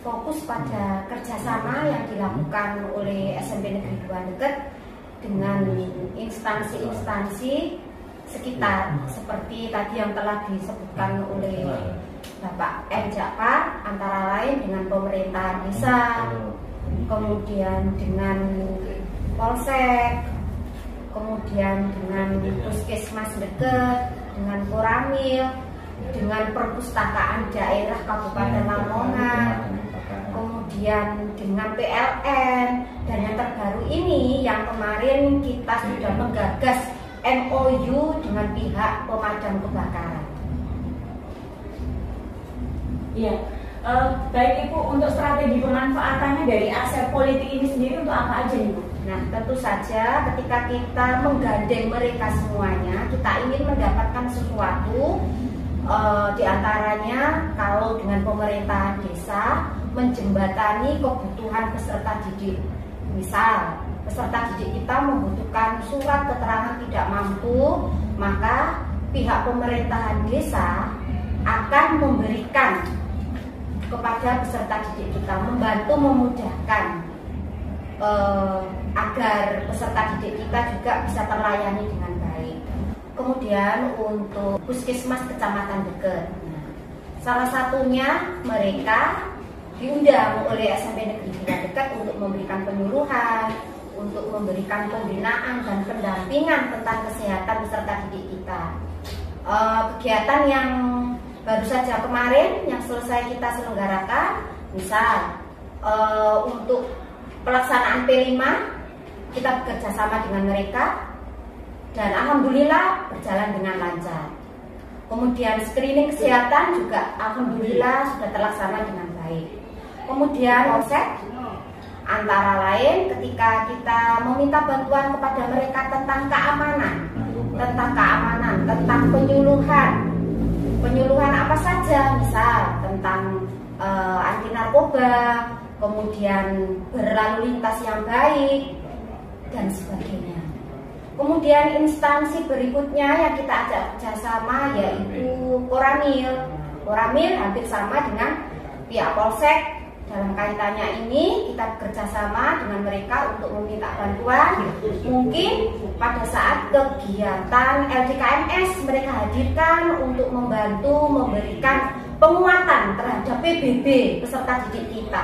fokus pada kerjasama yang dilakukan oleh SMP Negeri Banekti dengan instansi-instansi sekitar, seperti tadi yang telah disebutkan oleh Bapak M. Jakar, antara lain dengan pemerintah desa, kemudian dengan Polsek, kemudian dengan Puskesmas dekat, dengan Koramil, dengan perpustakaan daerah Kabupaten Lamongan, kemudian dengan PLN, dan yang terbaru ini yang kemarin kita sudah menggagas MOU dengan pihak pemadam kebakaran. Iya, baik Ibu, untuk strategi pemanfaatannya dari aset politik ini sendiri untuk apa aja Ibu? Nah, tentu saja ketika kita menggandeng mereka semuanya, kita ingin mendapatkan sesuatu. Di antaranya kalau dengan pemerintahan desa menjembatani kebutuhan peserta didik. Misal, peserta didik kita membutuhkan surat keterangan tidak mampu, maka pihak pemerintahan desa akan memberikan kepada peserta didik kita, membantu memudahkan agar peserta didik kita juga bisa terlayani dengan baik. Kemudian untuk puskesmas kecamatan dekat, salah satunya mereka diundang oleh SMP Negeri Banekti untuk memberikan penyuluhan, untuk memberikan pembinaan dan pendampingan tentang kesehatan peserta didik kita. Kegiatan yang baru saja kemarin yang selesai kita selenggarakan, misal untuk pelaksanaan P5 kita bekerja sama dengan mereka dan alhamdulillah berjalan dengan lancar. Kemudian screening kesehatan juga alhamdulillah sudah terlaksana dengan baik. Kemudian konsep antara lain ketika kita meminta bantuan kepada mereka tentang keamanan, tentang penyuluhan apa saja, misal tentang anti narkoba, kemudian berlalu lintas yang baik dan sebagainya. Kemudian instansi berikutnya yang kita ajak kerjasama yaitu Koramil hampir sama dengan pihak Polsek. Dalam kaitannya ini kita bekerjasama dengan mereka untuk meminta bantuan. Mungkin pada saat kegiatan LDKMS mereka hadirkan untuk membantu memberikan penguatan terhadap PBB peserta didik kita.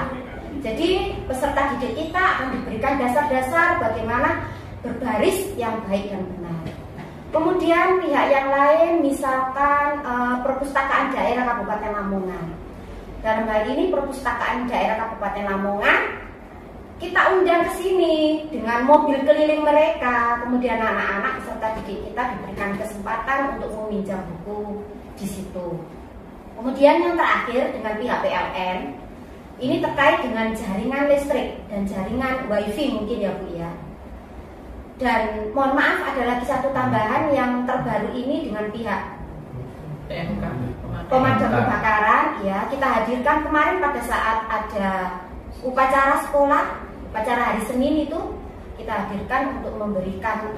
Jadi peserta didik kita akan diberikan dasar-dasar bagaimana berbaris yang baik dan benar. Kemudian pihak yang lain misalkan perpustakaan daerah Kabupaten Lamongan. Dalam hal ini perpustakaan daerah Kabupaten Lamongan kita undang ke sini dengan mobil keliling mereka. Kemudian anak-anak peserta didik kita diberikan kesempatan untuk meminjam buku di situ. Kemudian yang terakhir dengan pihak PLN ini terkait dengan jaringan listrik dan jaringan wifi mungkin ya Bu ya. Dan mohon maaf ada lagi satu tambahan yang terbaru ini dengan pihak pemadam kebakaran ya, kita hadirkan kemarin pada saat ada upacara sekolah, upacara hari Senin itu kita hadirkan untuk memberikan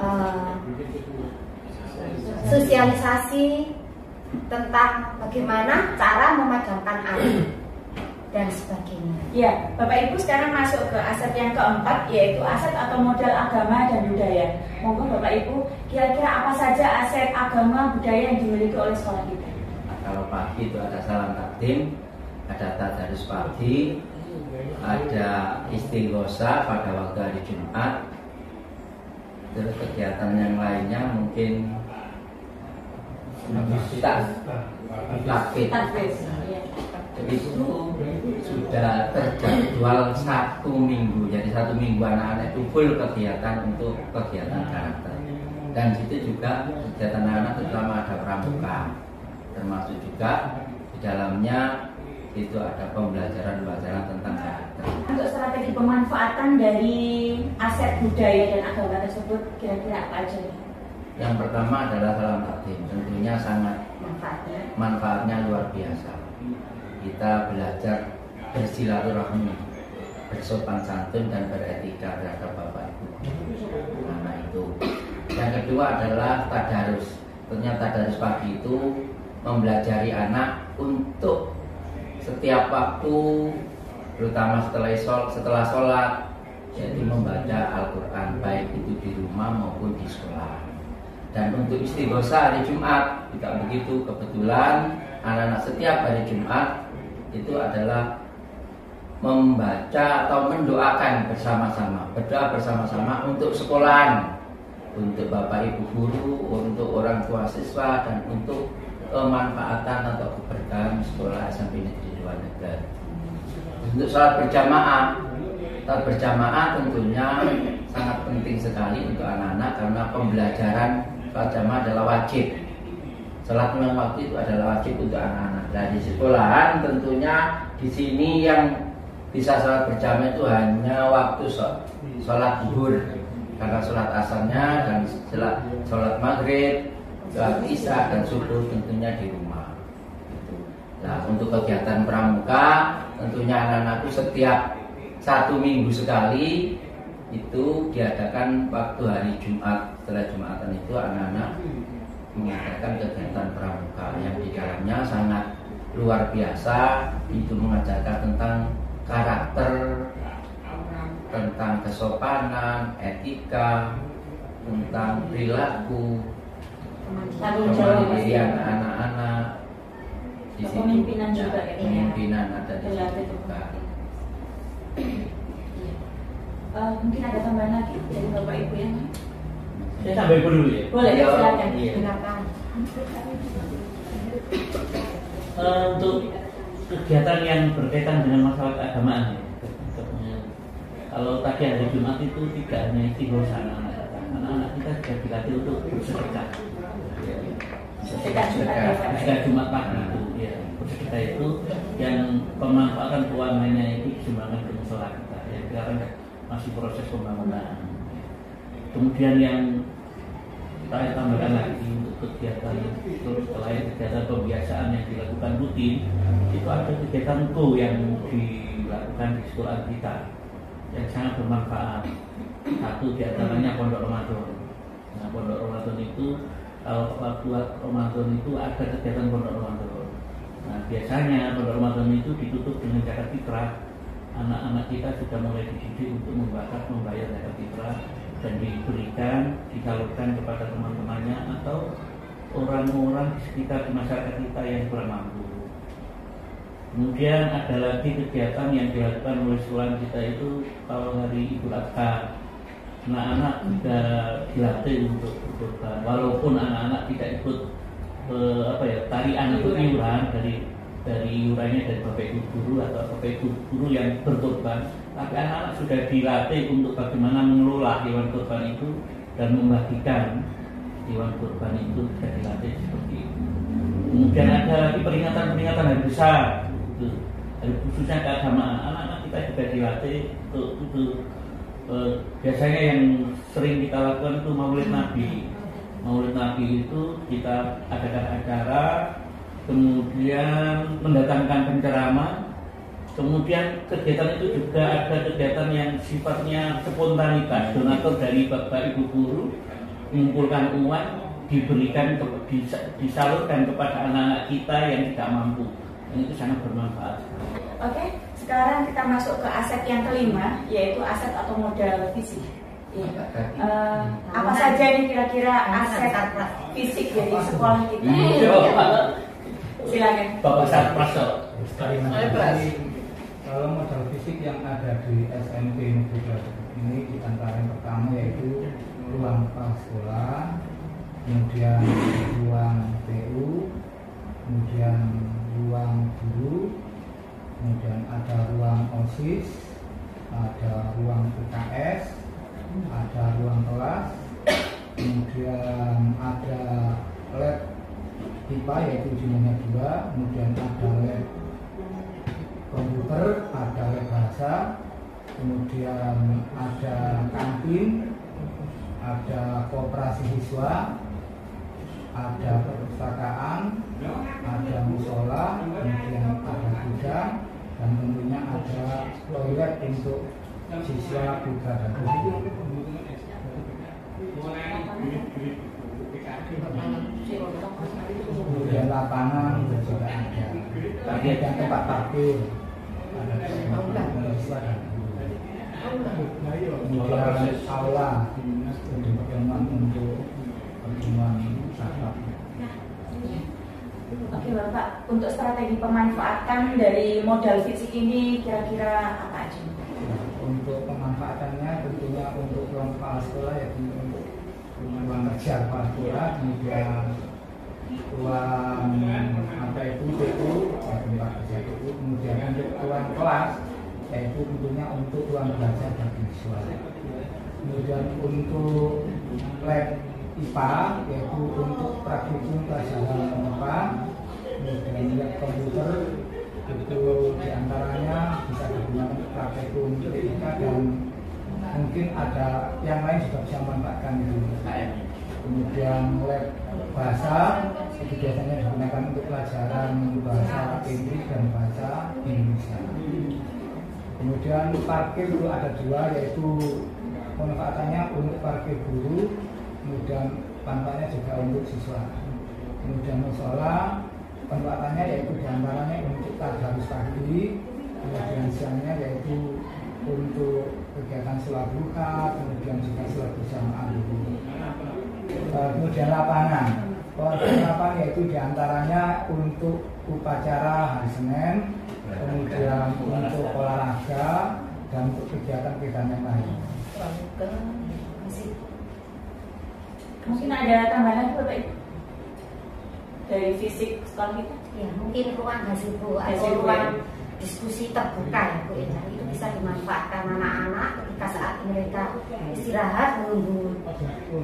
sosialisasi tentang bagaimana cara memadamkan api dan sebagainya. Ya, Bapak Ibu sekarang masuk ke aset yang keempat, yaitu aset atau modal agama dan budaya. Monggo Bapak Ibu, kira-kira apa saja aset agama budaya yang dimiliki oleh sekolah kita? Kalau pagi itu ada salam takdim, ada tadarus pagi, ada istighosa pada waktu hari Jumat. Terus kegiatan yang lainnya mungkin takbir. Itu sudah terjadwal 1 minggu. Jadi 1 minggu anak-anak itu full kegiatan untuk kegiatan karakter. Dan situ juga kegiatan anak-anak terutama ada pramuka, termasuk juga di dalamnya itu ada pembelajaran tentang karakter. Untuk strategi pemanfaatan dari aset budaya dan agama tersebut kira-kira apa aja? Yang pertama adalah salam takdim, tentunya sangat manfaatnya luar biasa. Kita belajar bersilaturahmi, bersopan santun dan beretika terhadap bapak ibu anak itu. Yang kedua adalah tadarus. Ternyata tadarus pagi itu mempelajari anak untuk setiap waktu, terutama setelah sholat, yaitu membaca Al-Quran baik itu di rumah maupun di sekolah. Dan untuk istighosa hari Jumat juga begitu. Kebetulan anak-anak setiap hari Jumat itu adalah membaca atau mendoakan bersama-sama, berdoa bersama-sama untuk sekolahan, untuk bapak ibu guru, untuk orang tua siswa, dan untuk kemanfaatan atau keberkahan sekolah SMP Negeri 2 Negeri. Untuk sholat berjamaah tentunya sangat penting sekali untuk anak-anak karena pembelajaran sholat jamaah adalah wajib. Sholat lima waktu itu adalah wajib untuk anak-anak. Dan di sekolahan tentunya di sini yang bisa sholat berjamaah itu hanya waktu sholat zuhur, karena sholat asarnya dan sholat maghrib, sholat isya dan subuh tentunya di rumah. Nah, untuk kegiatan pramuka tentunya anak-anak itu setiap 1 minggu sekali itu diadakan waktu hari Jumat. Setelah Jumatan itu anak-anak mengadakan kegiatan pramuka yang di dalamnya sangat luar biasa. Itu mengajarkan tentang karakter, tentang kesopanan, etika, tentang perilaku, kemandirian anak-anak. Di situ Kepemimpinan juga, kepemimpinan ada di situ juga. Mungkin ada tambahan lagi dari Bapak Ibu yang lain? Saya sampai dulu ya. Boleh, silakan. Iya. Silakan. Untuk kegiatan yang berkaitan dengan masalah keagamaan ya. Kalau tadi hari Jumat itu tidak hanya istighosah anak-anak kita juga dilatih untuk bersedekah. Sedekah Jumat pagi itu ya. Bersedekah itu yang pemanfaatan keuangannya itu disumbangkan ke musola kita. Ya, kita kan masih proses pembangunan. Kemudian yang saya tambahkan lagi untuk kegiatan terus selain kegiatan pembiasaan yang dilakukan rutin, itu ada kegiatan yang dilakukan di sekolah kita yang sangat bermanfaat. Satu diantaranya Pondok Ramadan. Nah, Pondok Ramadan itu kalau buat Ramadan itu ada kegiatan Pondok Ramadan. Nah, biasanya Pondok Ramadan itu ditutup dengan zakat fitrah. Anak-anak kita sudah mulai dididik untuk membayar zakat fitrah dan diberikan, disalurkan kepada teman-temannya atau orang-orang di sekitar di masyarakat kita yang kurang mampu. Kemudian ada lagi kegiatan yang dilakukan oleh sekolah kita itu kalau hari Idul Adha, anak-anak juga dilatih untuk berkorban. Walaupun anak-anak tidak ikut tarian atau iuran dari iurannya dari Bapak Ibu guru atau Bapak Ibu guru yang berkorban, tapi anak-anak sudah dilatih untuk bagaimana mengelola hewan kurban itu dan membagikan hewan kurban itu, sudah dilatih seperti itu. Kemudian ada lagi peringatan-peringatan hari besar, hari khususnya keagamaan. Anak-anak kita juga dilatih untuk biasanya yang sering kita lakukan itu Maulid Nabi. Maulid Nabi itu kita adakan acara, kemudian mendatangkan penceramah. Kemudian kegiatan itu juga ada kegiatan yang sifatnya spontanitas. Donatur dari Bapak Ibu guru mengumpulkan uang, diberikan, disalurkan kepada anak-anak kita yang tidak mampu. Dan itu sangat bermanfaat. Oke, sekarang kita masuk ke aset yang kelima, yaitu aset atau modal fisik. Apa saja nih kira-kira aset fisik dari sekolah kita? Silakan. Bapak Satpras. Kalau modal fisik yang ada di SMP Negeri Depok ini di antara yang pertama yaitu ruang prasekolah, kemudian ruang TU, kemudian ruang guru, kemudian ada ruang OSIS, ada ruang UKS, ada ruang kelas, kemudian ada lab IPA yaitu jumlahnya 2, kemudian ada lab komputer, ada lab bahasa, kemudian ada kantin, ada koperasi siswa, ada perpustakaan, ada musola, kemudian ada gudang, dan tentunya ada toilet untuk siswa putra dan putri. Kemudian lapangan juga ada, kemudian tempat parkir, ada siswa dan guru. Kemudian aula untuk pertemuan tatap. Oke Bapak, untuk strategi pemanfaatan dari modal fisik ini kira-kira apa aja? Untuk pemanfaatannya tentunya untuk ruang kepala sekolah yaitu untuk ruang kerja kepala sekolah, kemudian ruang TU, tempat kerja TU, kemudian untuk ruang kelas yaitu tentunya untuk ruang belajar bagi siswa. Kemudian untuk lab IPA yaitu untuk praktikum pelajaran IPA, kemudian lab komputer itu diantaranya bisa digunakan praktikum fisika dan mungkin ada yang lain juga bisa memanfaatkan itu. Kemudian lab bahasa itu biasanya digunakan untuk pelajaran bahasa Inggris dan bahasa Indonesia. Kemudian parkir itu ada 2 yaitu pemanfaatannya untuk parkir guru, kemudian manfaatnya juga untuk siswa. Kemudian musola manfaatannya yaitu diantaranya untuk tadarus pagi, kemudian siangnya yaitu untuk kegiatan sholat duha, kemudian juga sholat berjamaah. Kemudian lapangan yaitu diantaranya untuk upacara hari Senin, kemudian untuk olahraga, dan untuk kegiatan-kegiatan yang lain. Mungkin ada tambahan Bapak Ibu dari fisik sekolah kita? Ya, mungkin ruang gazebo atau Gazebo, ruang diskusi terbuka ya Bu ya. Itu bisa dimanfaatkan anak-anak ketika saat mereka istirahat menunggu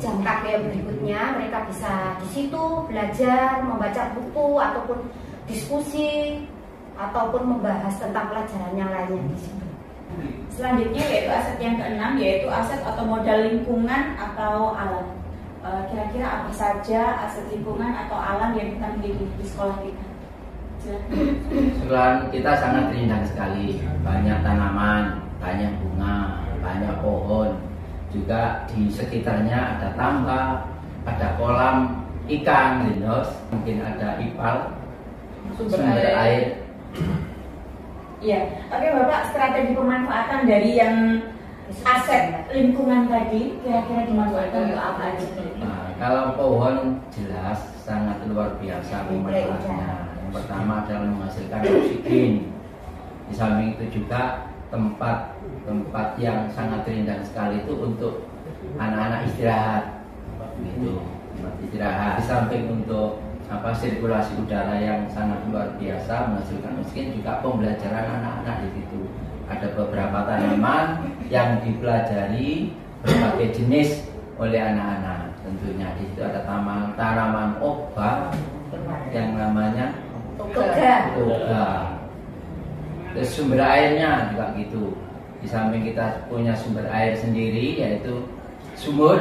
jam KBM berikutnya, mereka bisa di situ belajar, membaca buku ataupun diskusi ataupun membahas tentang pelajaran yang lainnya di situ. Selanjutnya yaitu aset yang keenam, yaitu aset atau modal lingkungan atau alam. Kira-kira apa saja aset lingkungan atau alam yang kita miliki di sekolah kita? Sekolah kita sangat rindang sekali, banyak tanaman, banyak bunga, banyak pohon, juga di sekitarnya ada tambak, ada kolam ikan, mungkin ada ipal, sumber air. Ya, oke Bapak, strategi pemanfaatan dari yang aset lingkungan tadi kira-kira dimanfaatkan untuk apa aja? Nah, kalau pohon jelas sangat luar biasa pemanfaatannya. Yang pertama adalah menghasilkan oksigen. Di samping itu juga tempat yang sangat rindang sekali itu untuk anak-anak istirahat. Gitu, tempat istirahat. Di samping untuk sirkulasi udara yang sangat luar biasa menghasilkan oksigen, juga pembelajaran anak-anak di situ. Ada beberapa tanaman yang dipelajari berbagai jenis oleh anak-anak. Tentunya di situ ada tanaman obat yang namanya toga. Terus sumber airnya juga gitu. Di samping kita punya sumber air sendiri, yaitu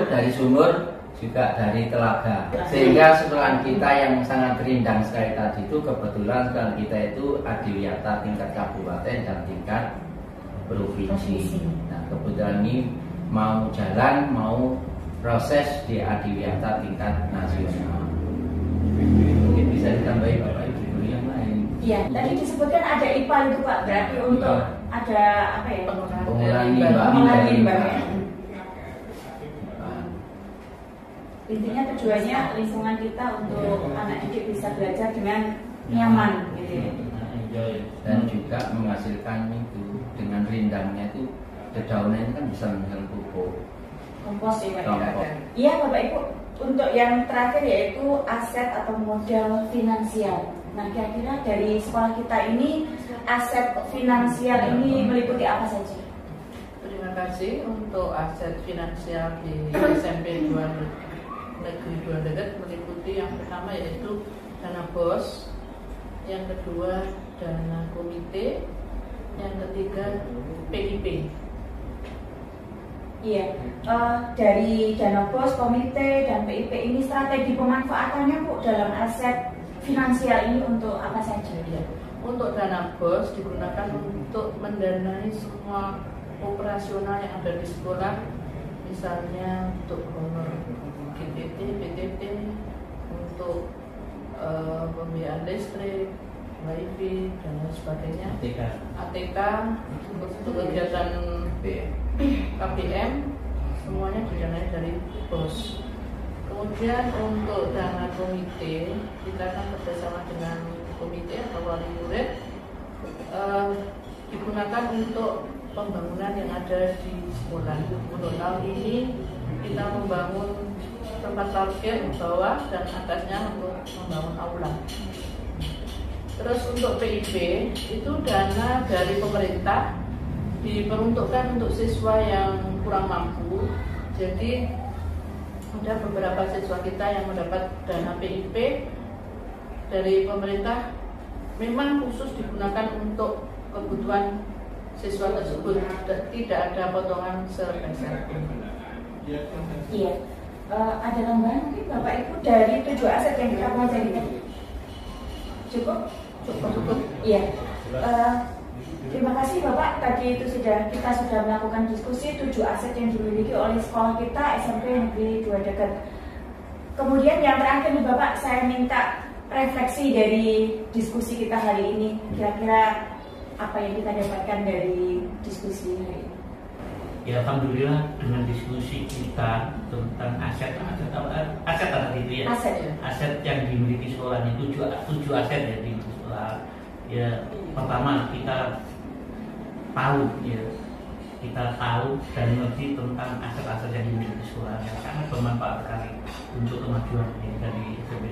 dari sumur juga dari telaga. Sehingga sekolah kita yang sangat rindang sekali tadi itu, kebetulan sekolah kita itu adiwiyata tingkat kabupaten dan tingkat provinsi. Nah, kebetulan ini mau proses di adiwiyata tingkat nasional. Mungkin bisa ditambahi Bapak Ibu guru yang lain. Iya, tadi disebutkan ada IPA itu Pak, berarti untuk ada apa ya? Pengurangan limbah. Intinya tujuannya lingkungan kita untuk anak didik bisa belajar dengan nyaman gitu. Dan juga menghasilkan itu dengan rindangnya itu, dedaunan kan bisa menghasilkan pupuk. Kompos ya Pak. Iya Bapak Ibu, untuk yang terakhir yaitu aset atau modal finansial. Nah, kira-kira dari sekolah kita ini aset finansial ini meliputi apa saja? Terima kasih. Untuk aset finansial di SMP 2 Negeri 2 Dekat meliputi yang pertama yaitu dana BOS, yang kedua dana komite, yang ketiga PIP. Iya, dari dana BOS, komite, dan PIP ini strategi pemanfaatannya Bu dalam aset finansial ini untuk apa saja? Ya. Untuk dana BOS digunakan untuk mendanai semua operasional yang ada di sekolah, misalnya untuk honor GPT, PTT, untuk pembiayaan listrik, WiFi, dan lain sebagainya. ATK untuk kegiatan KBM, semuanya didanai dari BOS. Kemudian untuk dana komite, kita akan bekerjasama dengan komite atau wali murid, digunakan untuk pembangunan yang ada di sekolah. Untuk tahun ini kita membangun tempat parkir bawah dan atasnya untuk membangun aula. Terus untuk PIP itu dana dari pemerintah diperuntukkan untuk siswa yang kurang mampu. Jadi ada beberapa siswa kita yang mendapat dana PIP dari pemerintah, memang khusus digunakan untuk kebutuhan siswa tersebut, tidak ada potongan sepeser. Iya, ada tambahan mungkin Bapak Ibu dari 7 aset yang kita pelajari tadi? Cukup? Iya. Terima kasih Bapak, tadi itu kita sudah melakukan diskusi 7 aset yang dimiliki oleh sekolah kita SMP Negeri 2 Dekat. Kemudian yang terakhir nih Bapak, saya minta refleksi dari diskusi kita hari ini. Kira-kira apa yang kita dapatkan dari diskusi hari ini? Ya, alhamdulillah dengan diskusi kita tentang aset itu ya. Aset yang dimiliki sekolah ini 7 aset ya di sekolah. Ya, pertama kita tahu ya kita tahu dan mengerti tentang aset-aset yang dimiliki sekolah yang sangat bermanfaat sekali untuk kemajuan dari SMP.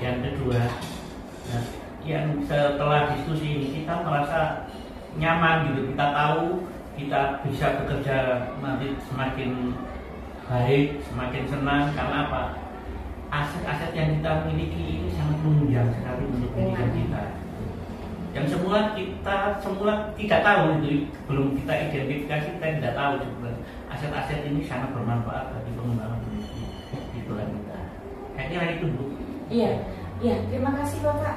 Yang kedua, nah, yang setelah diskusi ini kita merasa nyaman gitu, kita tahu kita bisa bekerja nanti semakin baik, semakin senang. Karena apa? Aset-aset yang kita miliki ini sangat menunjang sekali untuk pendidikan kita. Yang semula kita tidak tahu itu, belum kita identifikasi, kita tidak tahu sebenarnya aset-aset ini sangat bermanfaat bagi pengembangan pendidikan itulah kita. Kayaknya itu Bu. Iya, terima kasih Bapak.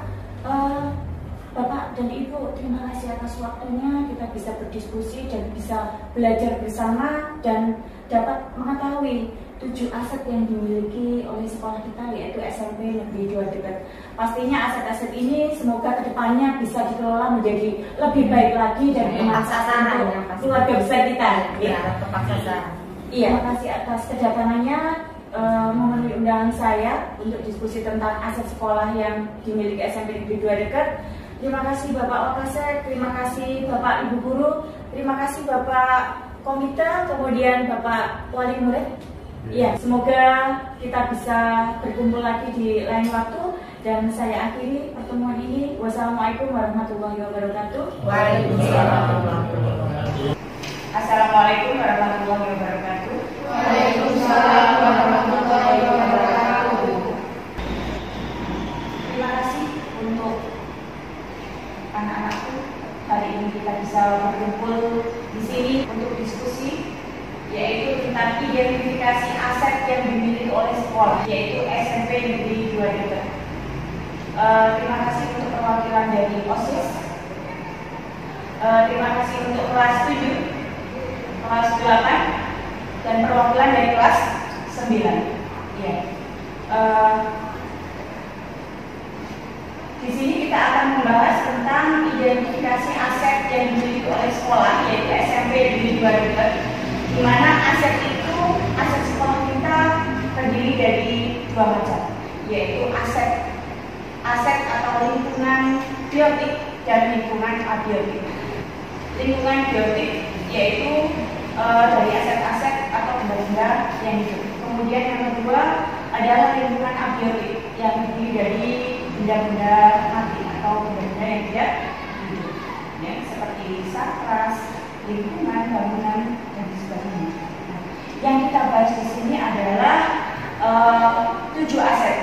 Bapak dan Ibu, terima kasih atas waktunya. Kita bisa berdiskusi dan bisa belajar bersama dan dapat mengetahui 7 aset yang dimiliki oleh sekolah kita, yaitu SMP Negeri 2 Dekat. Pastinya aset-aset ini semoga kedepannya bisa dikelola menjadi lebih baik lagi dan bermanfaat untuk keluarga besar kita. Ya, tepat sasaran. Iya, terima kasih atas kedatangannya, memenuhi undangan saya untuk diskusi tentang aset sekolah yang dimiliki SMP Negeri 2 Dekat. Terima kasih Bapak Wakasek, terima kasih Bapak Ibu Guru, terima kasih Bapak Komite, kemudian Bapak Wali Murid. Ya, semoga kita bisa berkumpul lagi di lain waktu, dan saya akhiri pertemuan ini. Wassalamualaikum warahmatullahi wabarakatuh. Waalaikumsalam. Assalamualaikum warahmatullahi wabarakatuh. Waalaikumsalam warahmatullahi wabarakatuh. Terima kasih untuk anak-anakku. Hari ini kita bisa berkumpul di sini untuk diskusi, yaitu tentang identifikasi aset yang dimiliki oleh sekolah, yaitu SMP Negeri 2 Dekat. Terima kasih untuk perwakilan dari OSIS. Terima kasih untuk kelas 7, kelas 8, dan perwakilan dari kelas 9. Ya. Di sini kita akan membahas tentang identifikasi aset yang dimiliki oleh sekolah, yaitu SMP Negeri 2 Dekat. Di mana aset itu, aset sekolah kita terdiri dari 2 macam, yaitu aset atau lingkungan biotik dan lingkungan abiotik. Lingkungan biotik yaitu dari aset-aset atau benda-benda yang hidup. Kemudian yang kedua adalah lingkungan abiotik yang terdiri dari benda-benda mati atau benda-benda yang tidak hidup, ya, seperti satras, lingkungan, bangunan, dan sebagainya. Nah, yang kita bahas di sini adalah 7 aset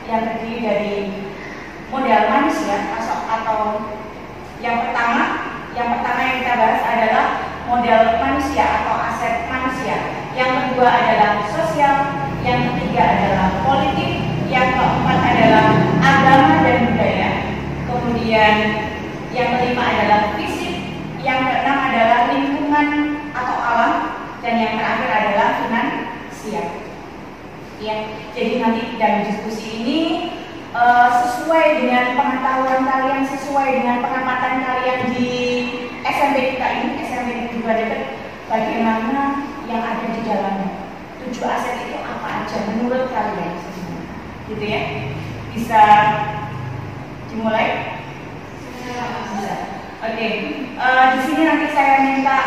yang terdiri dari modal manusia atau yang pertama yang kita bahas adalah modal manusia atau aset manusia. Yang kedua adalah sosial, yang ketiga adalah politik, yang keempat adalah agama dan budaya. Kemudian yang kelima adalah fisik, yang keenam adalah lingkungan atau alam, dan yang terakhir adalah finansial. Ya, jadi nanti dalam diskusi ini sesuai dengan pengetahuan kalian, sesuai dengan pengamatan kalian di SMP kita ini, SMP Negeri 2 Dekat, bagaimana yang ada di dalamnya. 7 aset itu apa aja menurut kalian, gitu ya? Bisa dimulai? Bisa. Oke. Di sini nanti saya minta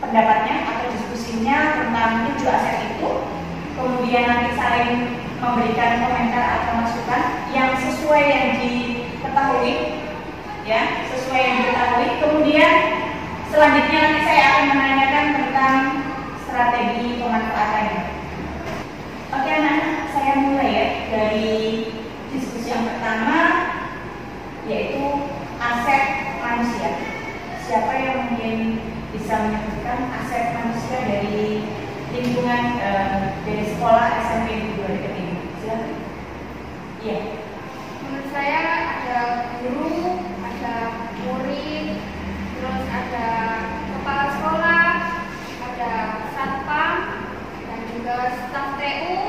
pendapatnya atau diskusinya tentang 7 aset itu. Kemudian nanti saling memberikan komentar atau masukan yang sesuai yang diketahui, ya, sesuai yang diketahui. Kemudian selanjutnya nanti saya akan menanyakan tentang strategi pemanfaatannya. Oke anak-anak, saya mulai ya dari diskusi yang pertama, yaitu aset manusia. Siapa yang mungkin bisa menyebutkan aset manusia dari lingkungan dari sekolah SMP Negeri 2 Dekat ini? Silakan. Iya. Menurut saya ada guru, ada murid, terus ada kepala sekolah, ada satpam, dan juga staf TU,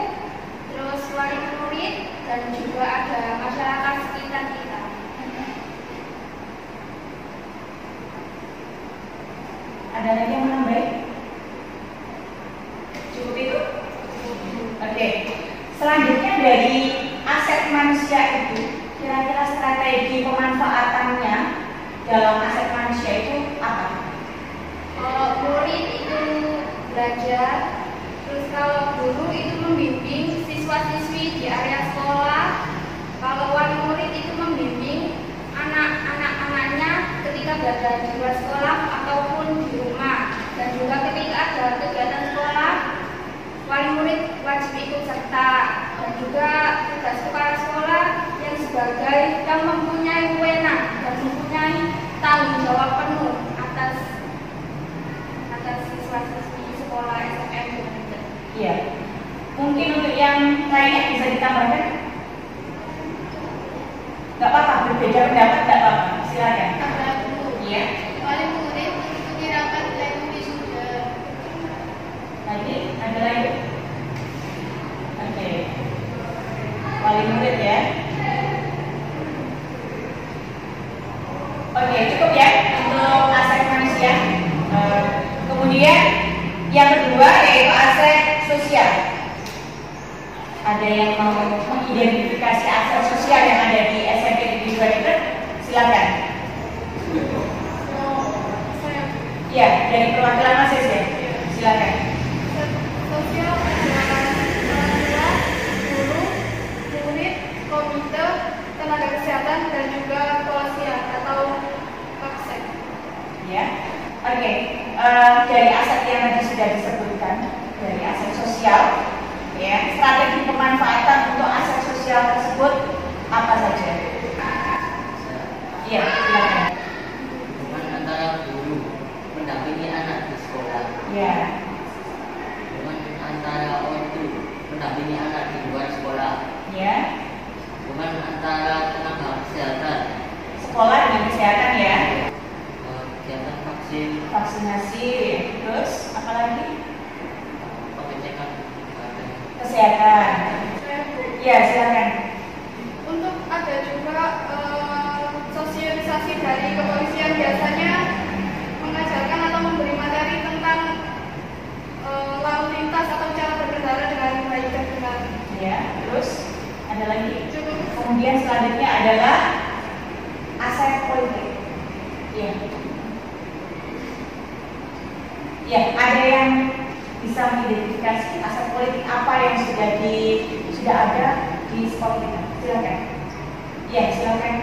terus wali murid, dan juga ada masyarakat sekitar kita. Ada lagi yang menambah? Cukup itu? Oke. Selanjutnya dari aset manusia itu, kira-kira strategi pemanfaatannya dalam aset manusia itu apa? murid itu belajar, terus kalau guru itu membimbing siswa-siswi di area sekolah, kalau wali murid itu membimbing anak-anaknya ketika berada di luar sekolah ataupun di rumah, dan juga ketika ada kegiatan sekolah wali murid wajib ikut serta, dan juga tugas kepala sekolah yang sebagai yang mempunyai wewenang dan mempunyai tanggung jawab penuh atas siswa-siswi sekolah SMM. Iya. Mungkin untuk yang lainnya bisa ditambahkan? Nggak apa-apa, berbeda pendapat nggak apa-apa. Silakan. Iya. Wali murid mengikuti rapat pleno wisuda. Lagi, ada lagi? Oke. Wali murid ya. Oke, cukup ya untuk aspek manusia. Kemudian yang kedua yaitu aspek sosial. Ada yang mau mengidentifikasi aspek sosial yang ada di SMP Negeri 2 Depok? Silakan. Ya, dari perwakilan mahasiswa. Silakan. Sosial adalah guru, murid, komite, tenaga kesehatan, dan juga polisian atau kapsek. Ya, oke. Dari aset yang tadi sudah disebutkan, dari aset sosial, ya, strategi pemanfaatan untuk aset sosial tersebut apa saja? Iya, silakan. Hubungan antara guru mendampingi anak di sekolah. Ya. Hubungan antara orang tua mendampingi anak di luar sekolah. Ya. Hubungan antara tenaga kesehatan. Sekolah dengan kesehatan ya. Kegiatan vaksin. Vaksinasi, terus apa lagi? Pengecekan Kesehatan. Ya, silakan. Untuk ada juga sosialisasi dari kepolisian, biasanya mengajarkan atau memberi materi tentang lalu lintas atau cara berkendara dengan baik dan benar. Ya, terus ada lagi. Kemudian selanjutnya adalah aset politik. Ya. Ya, ada yang bisa mengidentifikasi aset politik apa yang sudah ada di sekolah kita. Silakan. Ya, silakan.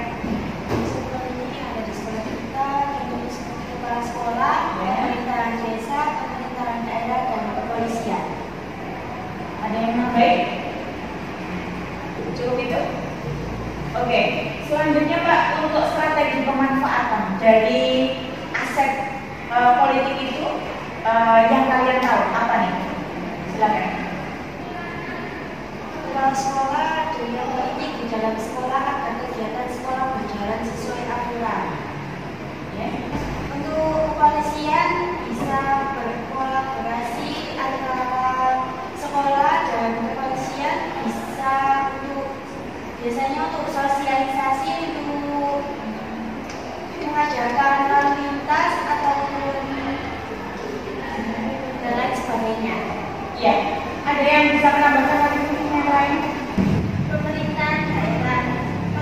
Seperti ada di sekolah kita, yaitu seperti kepala sekolah, pemerintahan desa, pemerintahan daerah, dan kepolisian. Ada yang nambahin? Cukup itu? Oke. Selanjutnya Pak, untuk strategi pemanfaatan dari aset politik itu yang kalian tahu apa nih? Silakan. Kepala sekolah dunia politik di dalam sekolah agar kegiatan sekolah berjalan sesuai aturan. Ya. Untuk kepolisian bisa berkolaborasi antara sekolah dan kepolisian, bisa biasanya untuk sosialisasi, untuk mengajarkan lalu lintas ataupun dan lain sebagainya. Ya. Ada yang bisa menambahkan lagi yang lain? Pemerintahan daerah,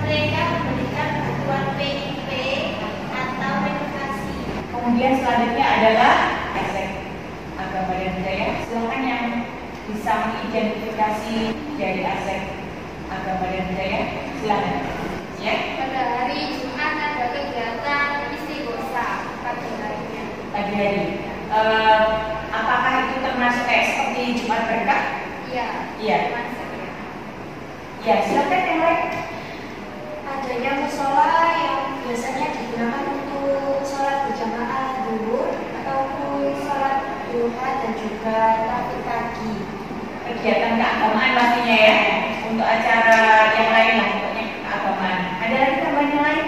mereka memberikan bantuan PIP atau renovasi. Kemudian selanjutnya adalah aset agama dan budaya. Silakan yang bisa mengidentifikasi dari aset agama dan budaya. Silakan. Ya. Pada hari Jumat ada kegiatan istighosa pagi harinya. Pagi hari. Apakah itu termasuk kayak seperti Jumat Berkah? Iya. Iya. Ya, silakan yang lain. Adanya musola yang biasanya digunakan untuk sholat berjamaah zuhur ataupun sholat duha dan juga tarawih pagi. Kegiatan keagamaan pastinya ya. Untuk acara yang lain lah, pokoknya keagamaan. Ada lagi tambahan yang lain?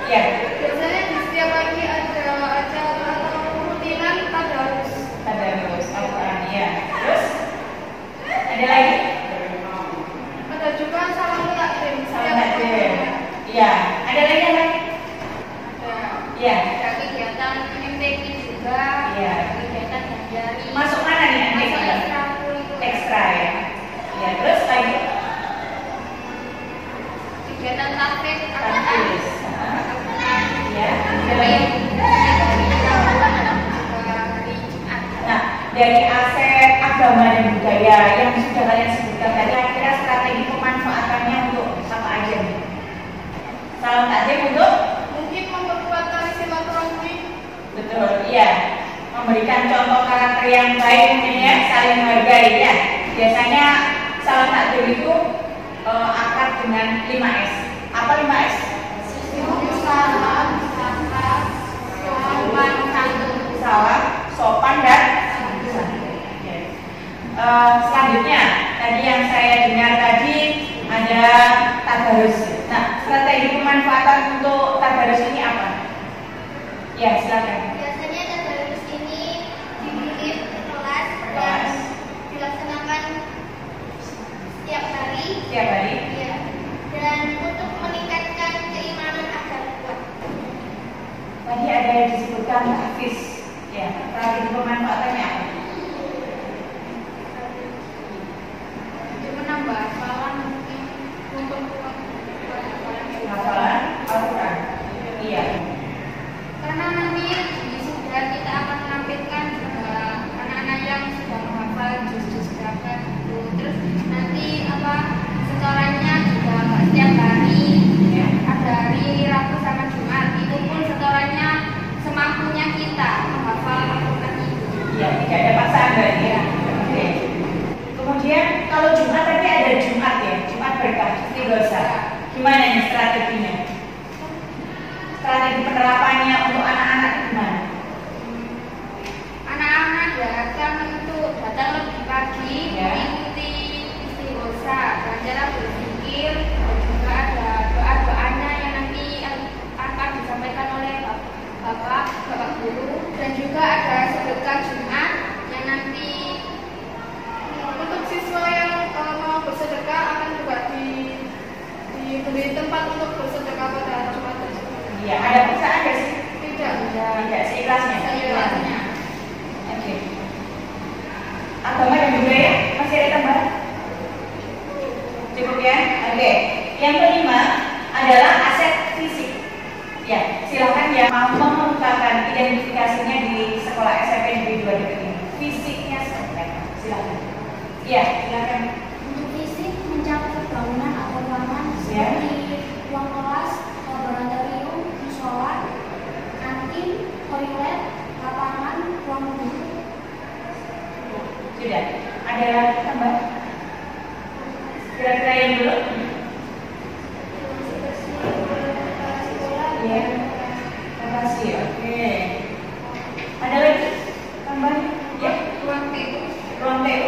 Ya. Biasanya di setiap pagi ada acara atau rutinan tadarus. Tadarus Al-Quran ya. Terus ada lagi? Ada juga salam takdim. Salam takdim. Ya. Ada lagi yang lain? Ada. Ya. Ada kegiatan MTQ juga. Ya. Kegiatan dari. Masuk mana nih MTQ? Masuk ekstrakurikuler. Ekstra ya. Ya. Terus lagi? Kegiatan takdim. Takdim. Ya. Ada lagi? dari aset agama dan budaya yang sudah kalian sebutkan tadi, kira-kira strategi pemanfaatannya untuk apa aja nih? Salam takdim untuk Mungkin memperkuat tali silaturahmi. betul, iya, memberikan contoh karakter yang baik, mungkin ya, saling menghargai ya. Biasanya salam takdim itu akad dengan 5S. Apa 5S? Salam, sopan dan selanjutnya tadi yang saya dengar tadi ada tadarus. Nah, strategi pemanfaatan untuk tadarus ini apa? Ya, silakan. Biasanya tadarus ini dibikin kelas dan dilaksanakan setiap hari. Setiap hari. Ya. Dan untuk meningkatkan keimanan agar kuat. Tadi ada yang disebutkan tahfiz. Ya, strategi pemanfaatannya apa? Menambah hafalan untuk Hafalan Al-Quran. Iya. karena nanti di sudah kita akan menampilkan anak-anak yang sudah menghafal juz-juz berapa gitu. Terus nanti setorannya juga nggak setiap hari, ada hari Rabu sama Jumat, itu pun setorannya semampunya kita menghafal Al-Quran itu. Iya, tidak ada paksaan berarti ya. Oke. Kemudian kalau Jumat tadi ada Jumat ya, Jumat berkah, istighosah. Gimana nih strateginya? Strategi penerapannya untuk anak-anak gimana? Anak-anak diharapkan untuk datang lebih pagi, mengikuti istighosah dan cara berpikir, dan juga ada doa-doanya yang nanti akan disampaikan oleh bapak guru, dan juga ada sedekah Jumat yang nanti untuk siswa yang mau bersedekah akan juga diberi tempat untuk bersedekah pada Jumat tersebut. Iya, ada paksaan nggak sih? Tidak, seikhlasnya. seikhlasnya. Oke. Agama dan budaya masih ada tambahan? Cukup ya? Oke. Yang kelima adalah aset fisik. Ya, silakan yang mau mengungkapkan identifikasinya di sekolah SMP Negeri 2 Depok ini. Fisiknya seperti apa? Silakan. Iya, silakan. Untuk fisik mencakup bangunan atau ruangan seperti ruang kelas, laboratorium, musola, kantin, toilet, lapangan, ruang guru. Sudah. Ada tambahan? Kira-kira yang dulu? Ya, terima kasih. Oke. Ada lagi tambahan? Ya, Ruang TU, ruang TU,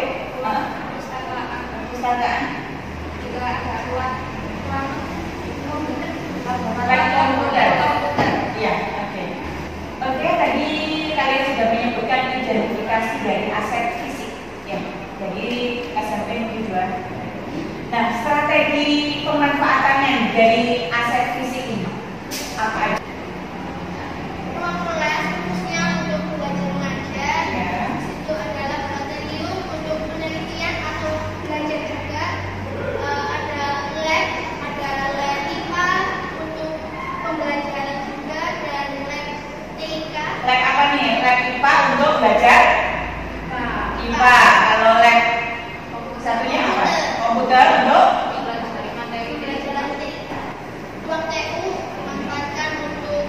perpustakaan, juga ada ruang komputer. Iya, oke. Oke, tadi kalian sudah menyebutkan identifikasi dari aset fisik, ya, jadi SMP Negeri 2. Nah, strategi pemanfaatannya dari aset fisik ini apa aja? Ruang kelas khususnya untuk belajar mengajar. Itu ada laboratorium untuk penelitian atau belajar juga. Ada lab IPA untuk pembelajaran juga, dan lab TIK. Lab apa nih? Lab IPA untuk belajar IPA. Kalau lab satunya apa? Komputer untuk Pembelajaran TIK. Ruang TU memanfaatkan untuk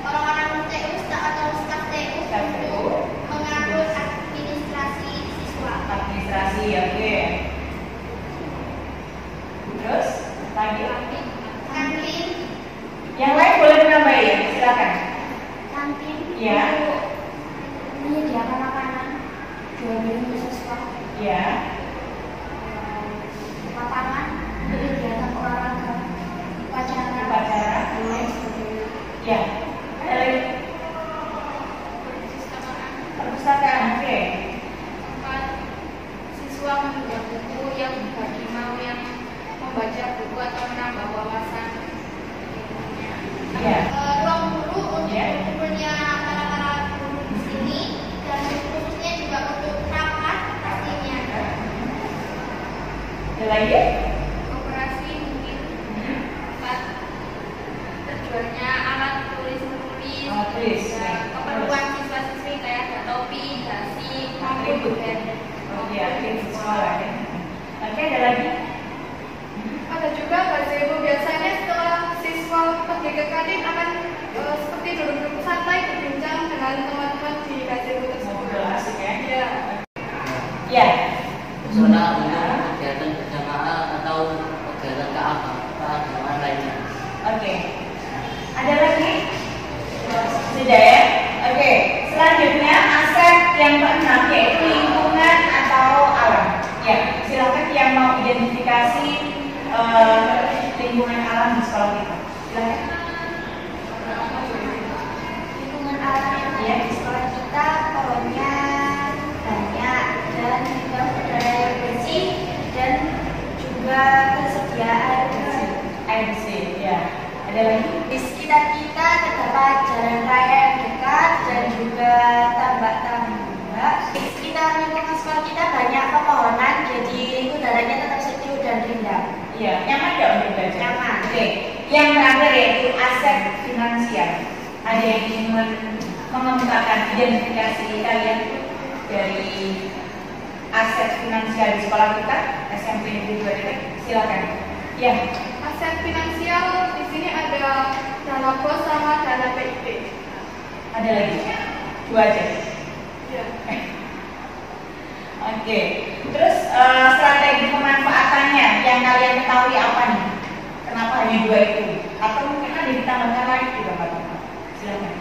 orang-orang TU atau staf TU untuk mengatur administrasi siswa. administrasi, oke. Terus lagi? Kantin. Yang lain boleh menambah ya? Silakan. Kantin Ya. untuk menyediakan makanan, jual beli untuk siswa. Ya. Lapangan untuk kegiatan olahraga, upacara, dan lain sebagainya. Ya. Ada lagi? Perpustakaan, oke. Tempat siswa membaca buku yang bagi mau yang membaca buku atau menambah wawasan. Ya. Ruang guru untuk kumpulnya para guru di sini, dan khususnya juga untuk rapat pastinya. Ada lagi? Operasi mungkin tempat terjualnya alat tulis menulis, Alat tulis, dan keperluan siswa-siswi kayak ada topi Oh iya, di sekolah ya. Oke, ada lagi? Ada juga gazebo, biasanya setelah siswa pergi ke kantin akan seperti duduk-duduk santai berbincang dengan teman-teman di gazebo tersebut. Asik ya? Iya. Ya. Zona untuk kegiatan berjamaah atau kegiatan keagamaan lainnya. Oke. Ada lagi? Sudah ya? Oke. Selanjutnya aset yang keenam yaitu lingkungan atau alam. Ya, silakan yang mau identifikasi lingkungan alam di sekolah kita. Silakan. Lingkungan alam ya di sekolah kita pohonnya banyak dan juga udara yang bersih dan juga tersediaan Air bersih, ya. Ada lagi? di sekitar kita terdapat jalan raya yang dekat dan juga tambak-tambak. Di sekitar lingkungan sekolah kita banyak pepohonan, jadi udaranya tetap sejuk dan rindang. Iya, nyaman nggak untuk belajar? Nyaman. Oke. Yang terakhir yaitu aset finansial. Ada yang ingin mengemukakan identifikasi kalian dari aset finansial di sekolah kita SMP Negeri 2 Depok? Silakan. Ya. Aset finansial di sini ada dana bos sama dana PIP. Ada lagi? Dua aja. Iya. Oke. Terus strategi pemanfaatannya yang kalian ketahui apa nih? Kenapa hanya dua itu? Atau mungkin ada ditambahkan lagi juga Pak? Silakan.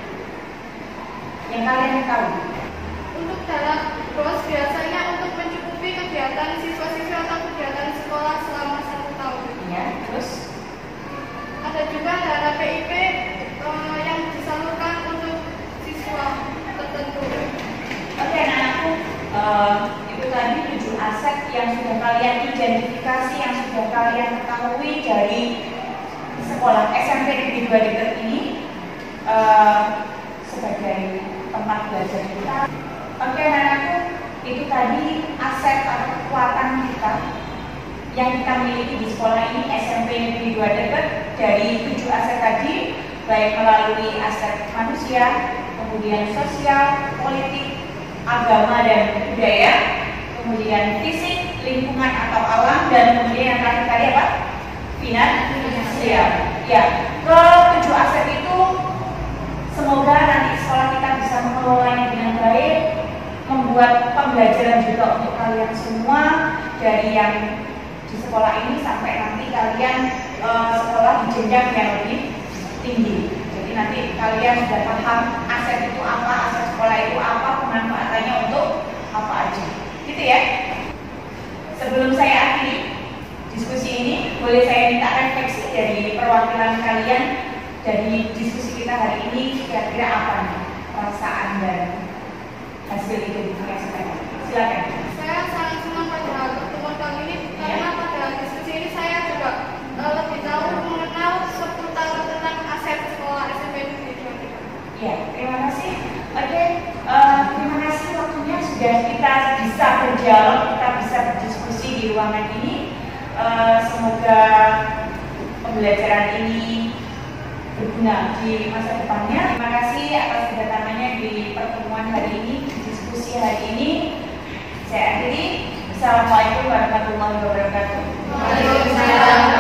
Yang kalian ketahui. Untuk dana bos biasanya untuk mencukupi kegiatan siswa-siswa atau kegiatan sekolah selama 1 tahun. Ya, terus ada juga dana PIP yang disalurkan untuk siswa tertentu. Oke, anak-anakku, itu tadi 7 aset yang sudah kalian identifikasi, yang sudah kalian ketahui dari sekolah SMP Negeri 2 Depok ini sebagai tempat belajar kita. Oke, anak-anakku, itu tadi aset atau kekuatan kita yang kita miliki di sekolah ini SMP Negeri 2 Depok. Dari 7 aset tadi, baik melalui aset manusia, kemudian sosial, politik, agama dan budaya, kemudian fisik, lingkungan atau alam, dan kemudian yang terakhir tadi apa? Finansial. Ya, ke-7 aset itu semoga nanti sekolah kita bisa mengelolanya dengan baik, membuat pembelajaran juga untuk kalian semua dari yang di sekolah ini sampai nanti kalian sekolah di jenjang yang lebih tinggi. Jadi nanti kalian sudah paham aset itu apa, aset sekolah itu apa, pemanfaatannya untuk apa aja. Gitu ya. Sebelum saya akhiri diskusi ini, boleh saya minta refleksi dari perwakilan kalian dari diskusi kita hari ini, kira-kira apa nih perasaan dan hasil identifikasi tadi? Silakan. Saya sangat senang pada pertemuan kali ini karena pada diskusi ini saya juga lebih tahu mengenal seputar tentang aset sekolah SMP Negeri 2 Depok. Ya, terima kasih. Oke, terima kasih waktunya sudah kita bisa berdialog, kita bisa berdiskusi di ruangan ini. Semoga pembelajaran ini berguna di masa depannya. Terima kasih atas kedatangannya di pertemuan hari ini, di diskusi hari ini. Saya akhiri. Assalamualaikum warahmatullahi wabarakatuh. Waalaikumsalam.